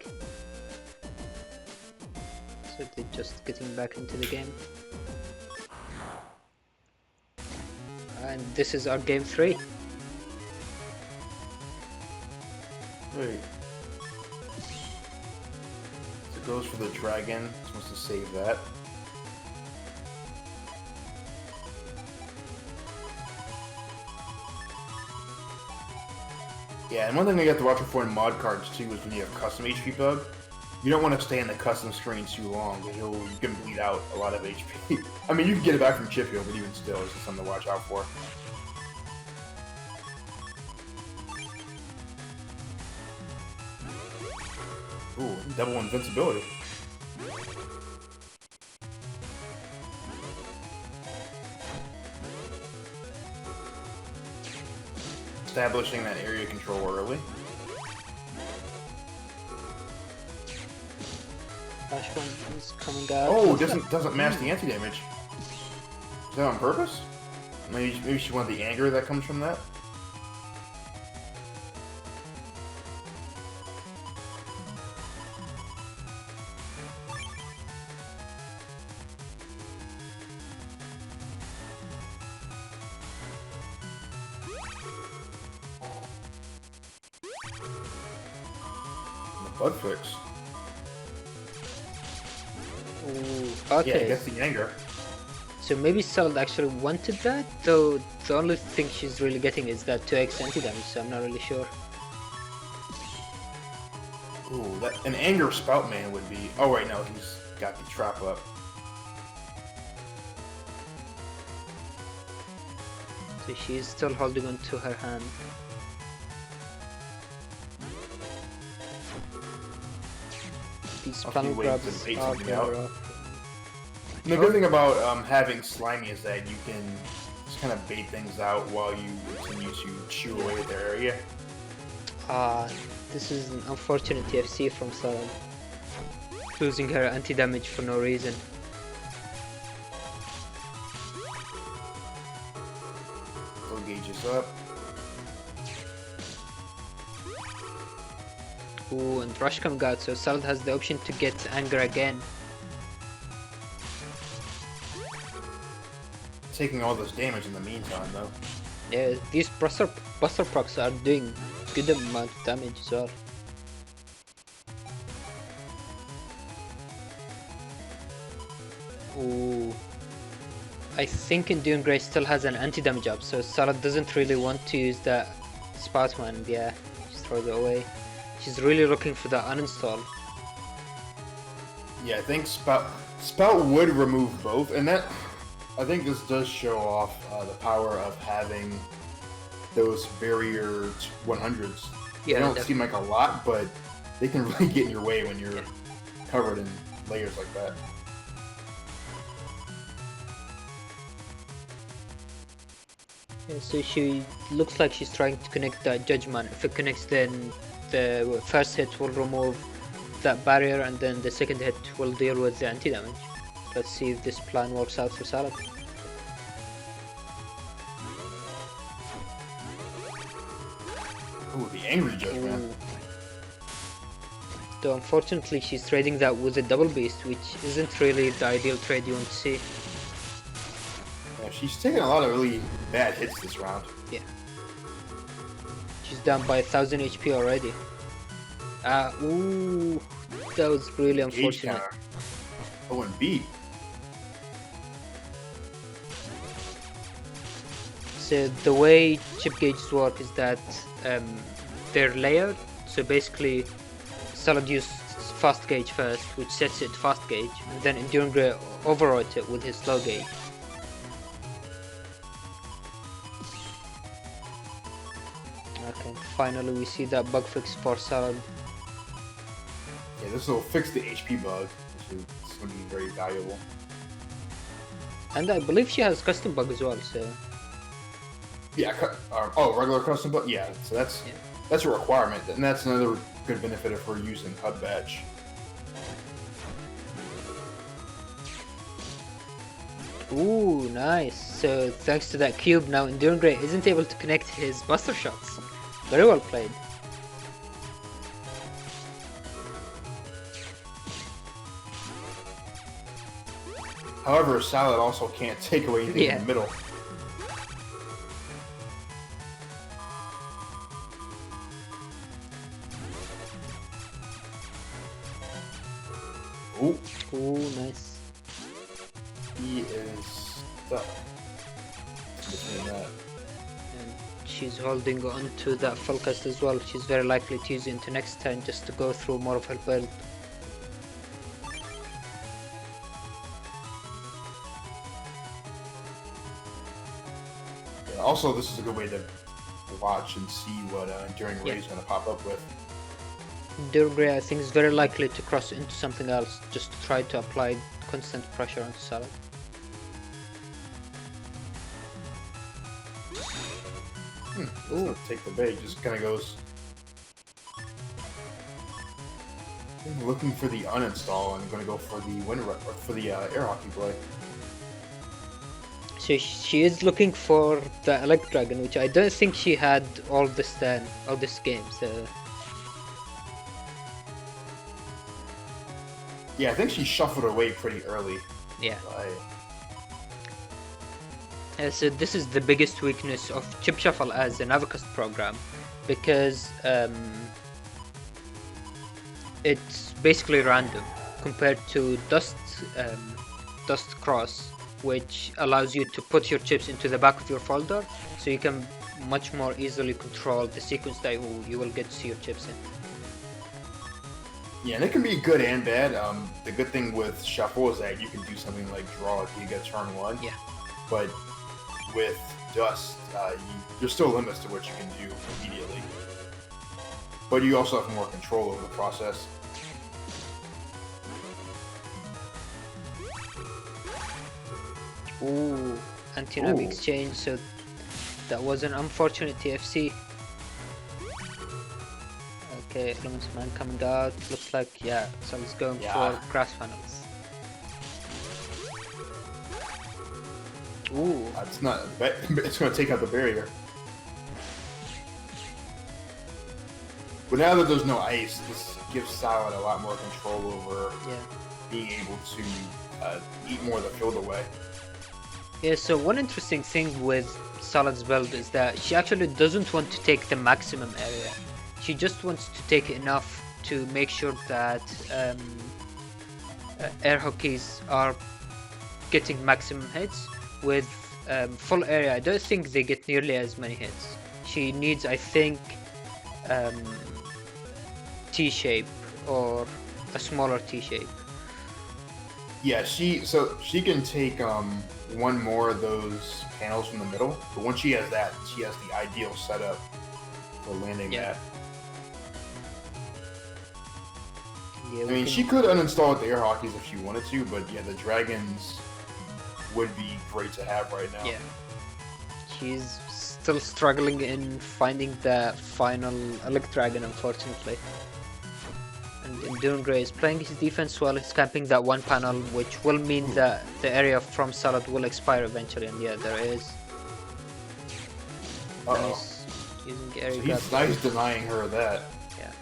So they're just getting back into the game. And this is our game 3. Wait. So it goes for the dragon. Supposed to save that. Yeah, and one thing you have to watch for in mod cards too is when you have custom HP bug, you don't want to stay in the custom screen too long because you can bleed out a lot of HP. I mean, you can get it back from chip heal, but even still, it's just something to watch out for. Ooh, double invincibility. Establishing that area control early. Flash one is coming out. Oh, doesn't match the anti-damage. Is that on purpose? Maybe she wanted the anger that comes from that? Bug fix. Ooh, okay. Yeah, gets the anger. So maybe Salad actually wanted that, though the only thing she's really getting is that 2x anti-damage, so I'm not really sure. Ooh, an anger spout man would be... Oh, right, no, he's got the trap up. So she's still holding on to her hand. These panel grabs are better off. The good thing about having Slimy is that you can just kind of bait things out while you continue to chew away at their area. This is an unfortunate TFC from Salad. Losing her anti-damage for no reason. Full gauge is up. Ooh, and Rush come out, so Salad has the option to get anger again. Taking all this damage in the meantime, though. Yeah, these Buster procs are doing good amount of damage as well. Ooh. I think Enduring Grace still has an anti-damage up, so Salad doesn't really want to use that Spout one. Yeah, just throw it away. She's really looking for the uninstall. Yeah, I think Spout would remove both, and that... I think this does show off the power of having those barrier 100s. Yeah, they don't seem like a lot, but they can really get in your way when you're covered in layers like that. Yeah, so she looks like she's trying to connect that Judgment. If it connects, then the first hit will remove that barrier, and then the second hit will deal with the anti-damage. Let's see if this plan works out for Salad. Ooh, the angry Judgment. Though unfortunately she's trading that with a double beast, which isn't really the ideal trade you want to see. Yeah, she's taking a lot of really bad hits this round. Yeah. She's down by 1000 HP already. Ooh, that was really unfortunate. Oh, and beat. So the way chip gauges work is that they're layered. So basically, Salad used fast gauge first, which sets it fast gauge, and then Enduring Grey overwrote it with his slow gauge. Okay, finally we see that bug fix for Salad. Yeah, this will fix the HP bug, which is going to be very valuable. And I believe she has custom bug as well, so... Yeah, regular custom bug? Yeah, so that's a requirement, and that's another good benefit of her using HUD Batch. Ooh, nice. So thanks to that cube, now Enduring Grey isn't able to connect his Buster shots. Very well played. However, Salad also can't take away anything in the middle. Ooh, Ooh, nice. he is stuck between that. And she's holding on to that full cast as well. She's very likely to use it into next turn just to go through more of her build. Yeah, also, this is a good way to watch and see what Enduring Ray is going to pop up with. Enduring Ray, I think, is very likely to cross into something else just to try to apply constant pressure onto Salad. Doesn't take the bait, just kind of goes looking for the uninstall and going to go for the air hockey play. So she is looking for the Elect Dragon, which I don't think she had all this game. So yeah, I think she shuffled away pretty early. yeah. So this is the biggest weakness of Chip Shuffle as an Avocast program, because it's basically random compared to SoulXCross, which allows you to put your chips into the back of your folder, so you can much more easily control the sequence that you will get to see your chips in. Yeah, and it can be good and bad. The good thing with Shuffle is that you can do something like draw if you get turn 1. Yeah. But with Dust, there's still limits to what you can do immediately. But you also have more control over the process. Ooh, anti-nav exchange, so that was an unfortunate TFC. Okay, Elements Man coming out, looks like, yeah, so it's going for grass panels. Ooh. It's not, it's going to take out the barrier. But now that there's no ice, this gives Salad a lot more control over being able to eat more of the field away. Yeah, so one interesting thing with Salad's build is that she actually doesn't want to take the maximum area. She just wants to take enough to make sure that air hockeys are getting maximum hits. With full area, I don't think they get nearly as many hits. She needs, I think, T-shape or a smaller T-shape. Yeah, she can take one more of those panels from the middle, but once she has that, she has the ideal setup for landing that. Yeah, I mean, she could uninstall the air hockeys if she wanted to, but yeah, the dragons would be great to have right now. Yeah, she's still struggling in finding the final Elect Dragon, unfortunately. And Enduring Ray is playing his defense well. He's camping that one panel, which will mean that the area from Salad will expire eventually. And yeah, there is. Nice. Using area Now he's denying her that. Yeah.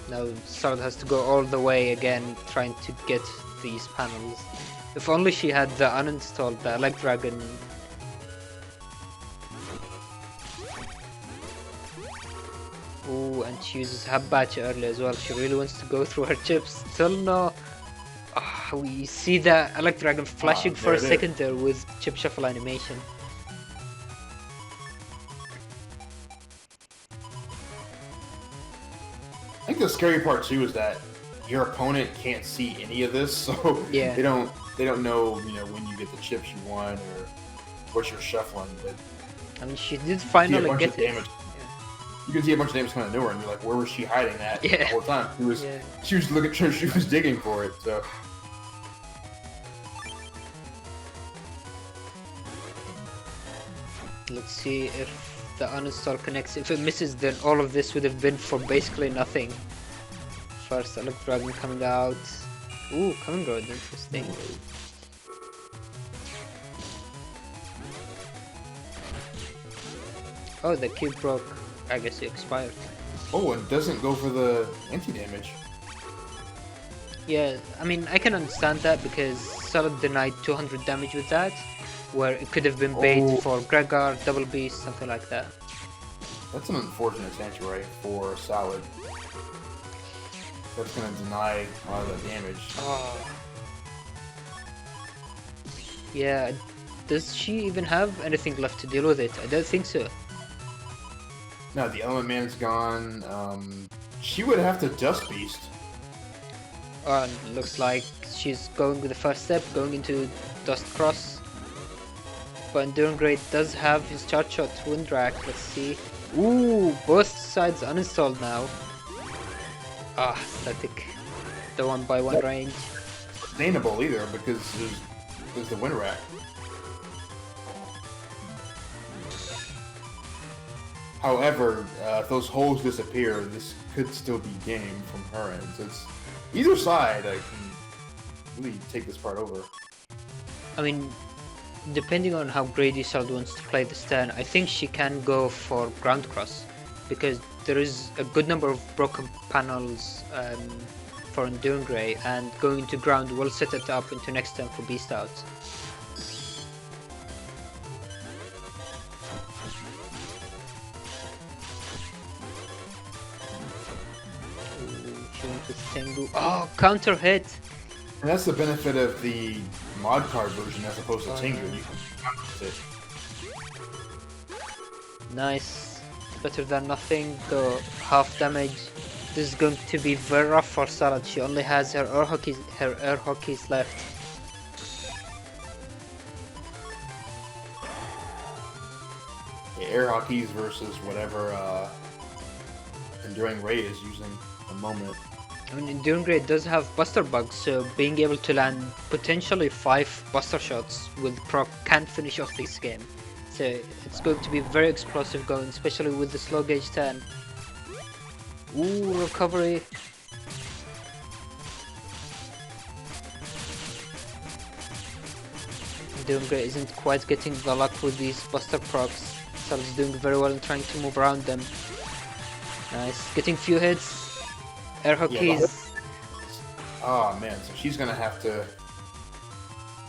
Now Salad has to go all the way again, trying to get these panels. If only she had the uninstalled, the Elect Dragon. Ooh, and she uses Habbatch early as well. She really wants to go through her chips. Still no. We see the Elect Dragon flashing for a second there with Chip Shuffle animation. I think the scary part too is that your opponent can't see any of this, so they don't know, when you get the chips you want or what you're shuffling. But I mean, she did finally get it. You can see a bunch of damage coming into her, and you're like, where was she hiding that the whole time? She was looking, she was digging for it. So let's see if the uninstall connects. If it misses, then all of this would have been for basically nothing. First Elect Dragon coming out. Ooh, Coming Road, interesting. Oh, the cube broke. I guess it expired. Oh, it doesn't go for the anti-damage. Yeah, I mean, I can understand that because Salad denied 200 damage with that, where it could have been bait for Gregor, Double Beast, something like that. That's an unfortunate sanctuary for Salad. That's going to deny a lot of the damage. Oh. Yeah, does she even have anything left to deal with it? I don't think so. No, the Element Man's gone. She would have to Dust Beast. Looks like she's going with the first step, going into SoulXCross. But Enduring Great does have his charge shot Wind Rack. Let's see. Ooh, both sides uninstalled now. Ah, static. The 1x1 range. Sustainable either because there's the Wind Rack. However, if those holes disappear, this could still be game from her end. So it's either side can really take this part over. I mean, depending on how Grady Sald wants to play this turn, I think she can go for Ground Cross because there is a good number of broken panels for Enduring Grey, and going into ground will set it up into next turn for Beast Out. She went with Tengu. Oh, counter hit! And that's the benefit of the mod card version as opposed to Tengu. You can it. Nice. Better than nothing, though half damage. This is going to be very rough for Salad. She only has her air hockeys left. Yeah, air hockeys versus whatever Enduring Ray is using at the moment. I mean, Enduring Grey does have Buster Bugs, so being able to land potentially 5 Buster Shots with proc can finish off this game. So it's going to be very explosive going, especially with the slow gauge turn. Ooh, recovery. Enduring Grey isn't quite getting the luck with these Buster procs. Sal's doing very well in trying to move around them. Nice, getting few hits. Air hockeys. Yeah, oh man, so she's gonna have to.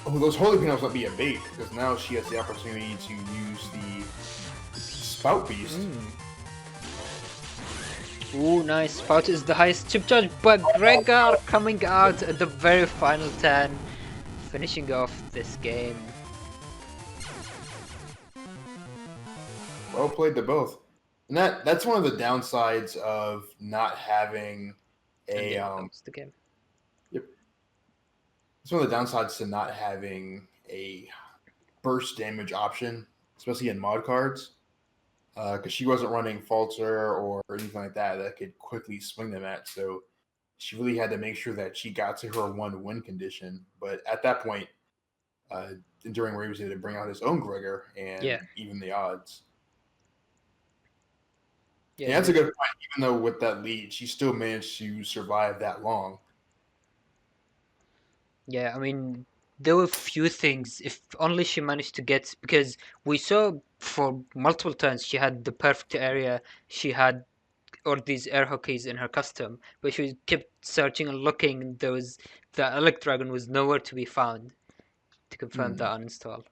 Oh, those holy panels might be a bait because now she has the opportunity to use the Spout Beast. Ooh, nice. Spout is the highest chip charge, but Gregor coming out at the very final turn, finishing off this game. Well played to both. And that's one of the downsides of not having a the game. Yep. It's one of the downsides to not having a burst damage option, especially in mod cards. Because she wasn't running Falter or anything like that could quickly swing them at. So she really had to make sure that she got to her 1 win condition. But at that point, Enduring Ray was able to bring out his own Gregor and even the odds. Yeah, that's a good point. Even though with that lead, she still managed to survive that long. Yeah, I mean, there were few things, if only she managed to get, because we saw for multiple turns she had the perfect area, she had all these air hockeys in her custom, but she kept searching and looking, and there was, the Elect Dragon was nowhere to be found to confirm the uninstall.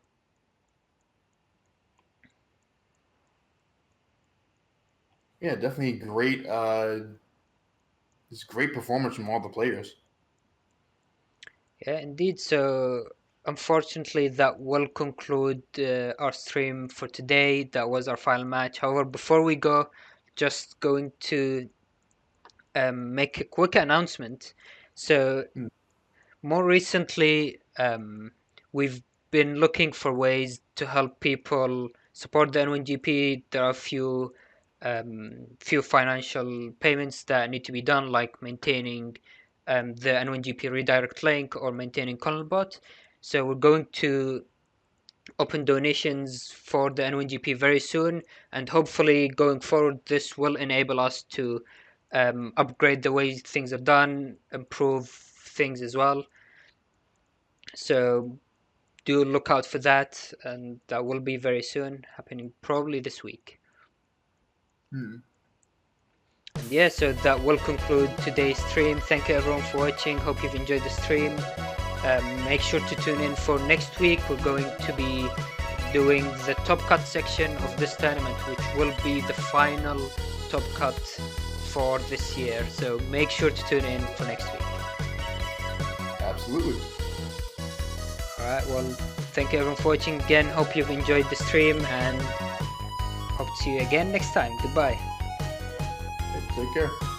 Yeah, definitely great. It's great performance from all the players. Yeah, indeed. So, unfortunately, that will conclude our stream for today. That was our final match. However, before we go, just going to make a quick announcement. So, more recently, we've been looking for ways to help people support the N1GP. There are few financial payments that need to be done, like maintaining the N1GP redirect link or maintaining ColonelBot. So we're going to open donations for the N1GP very soon, and hopefully going forward this will enable us to upgrade the way things are done, improve things as well. So do look out for that, and that will be very soon, happening probably this week. And yeah, so that will conclude today's stream. Thank you everyone for watching. Hope you've enjoyed the stream. Make sure to tune in for next week. We're going to be doing the top cut section of this tournament, which will be the final top cut for this year, so make sure to tune in for next week. Absolutely. Alright, well, thank you everyone for watching again. Hope you've enjoyed the stream, and hope to see you again next time. Goodbye. Take care.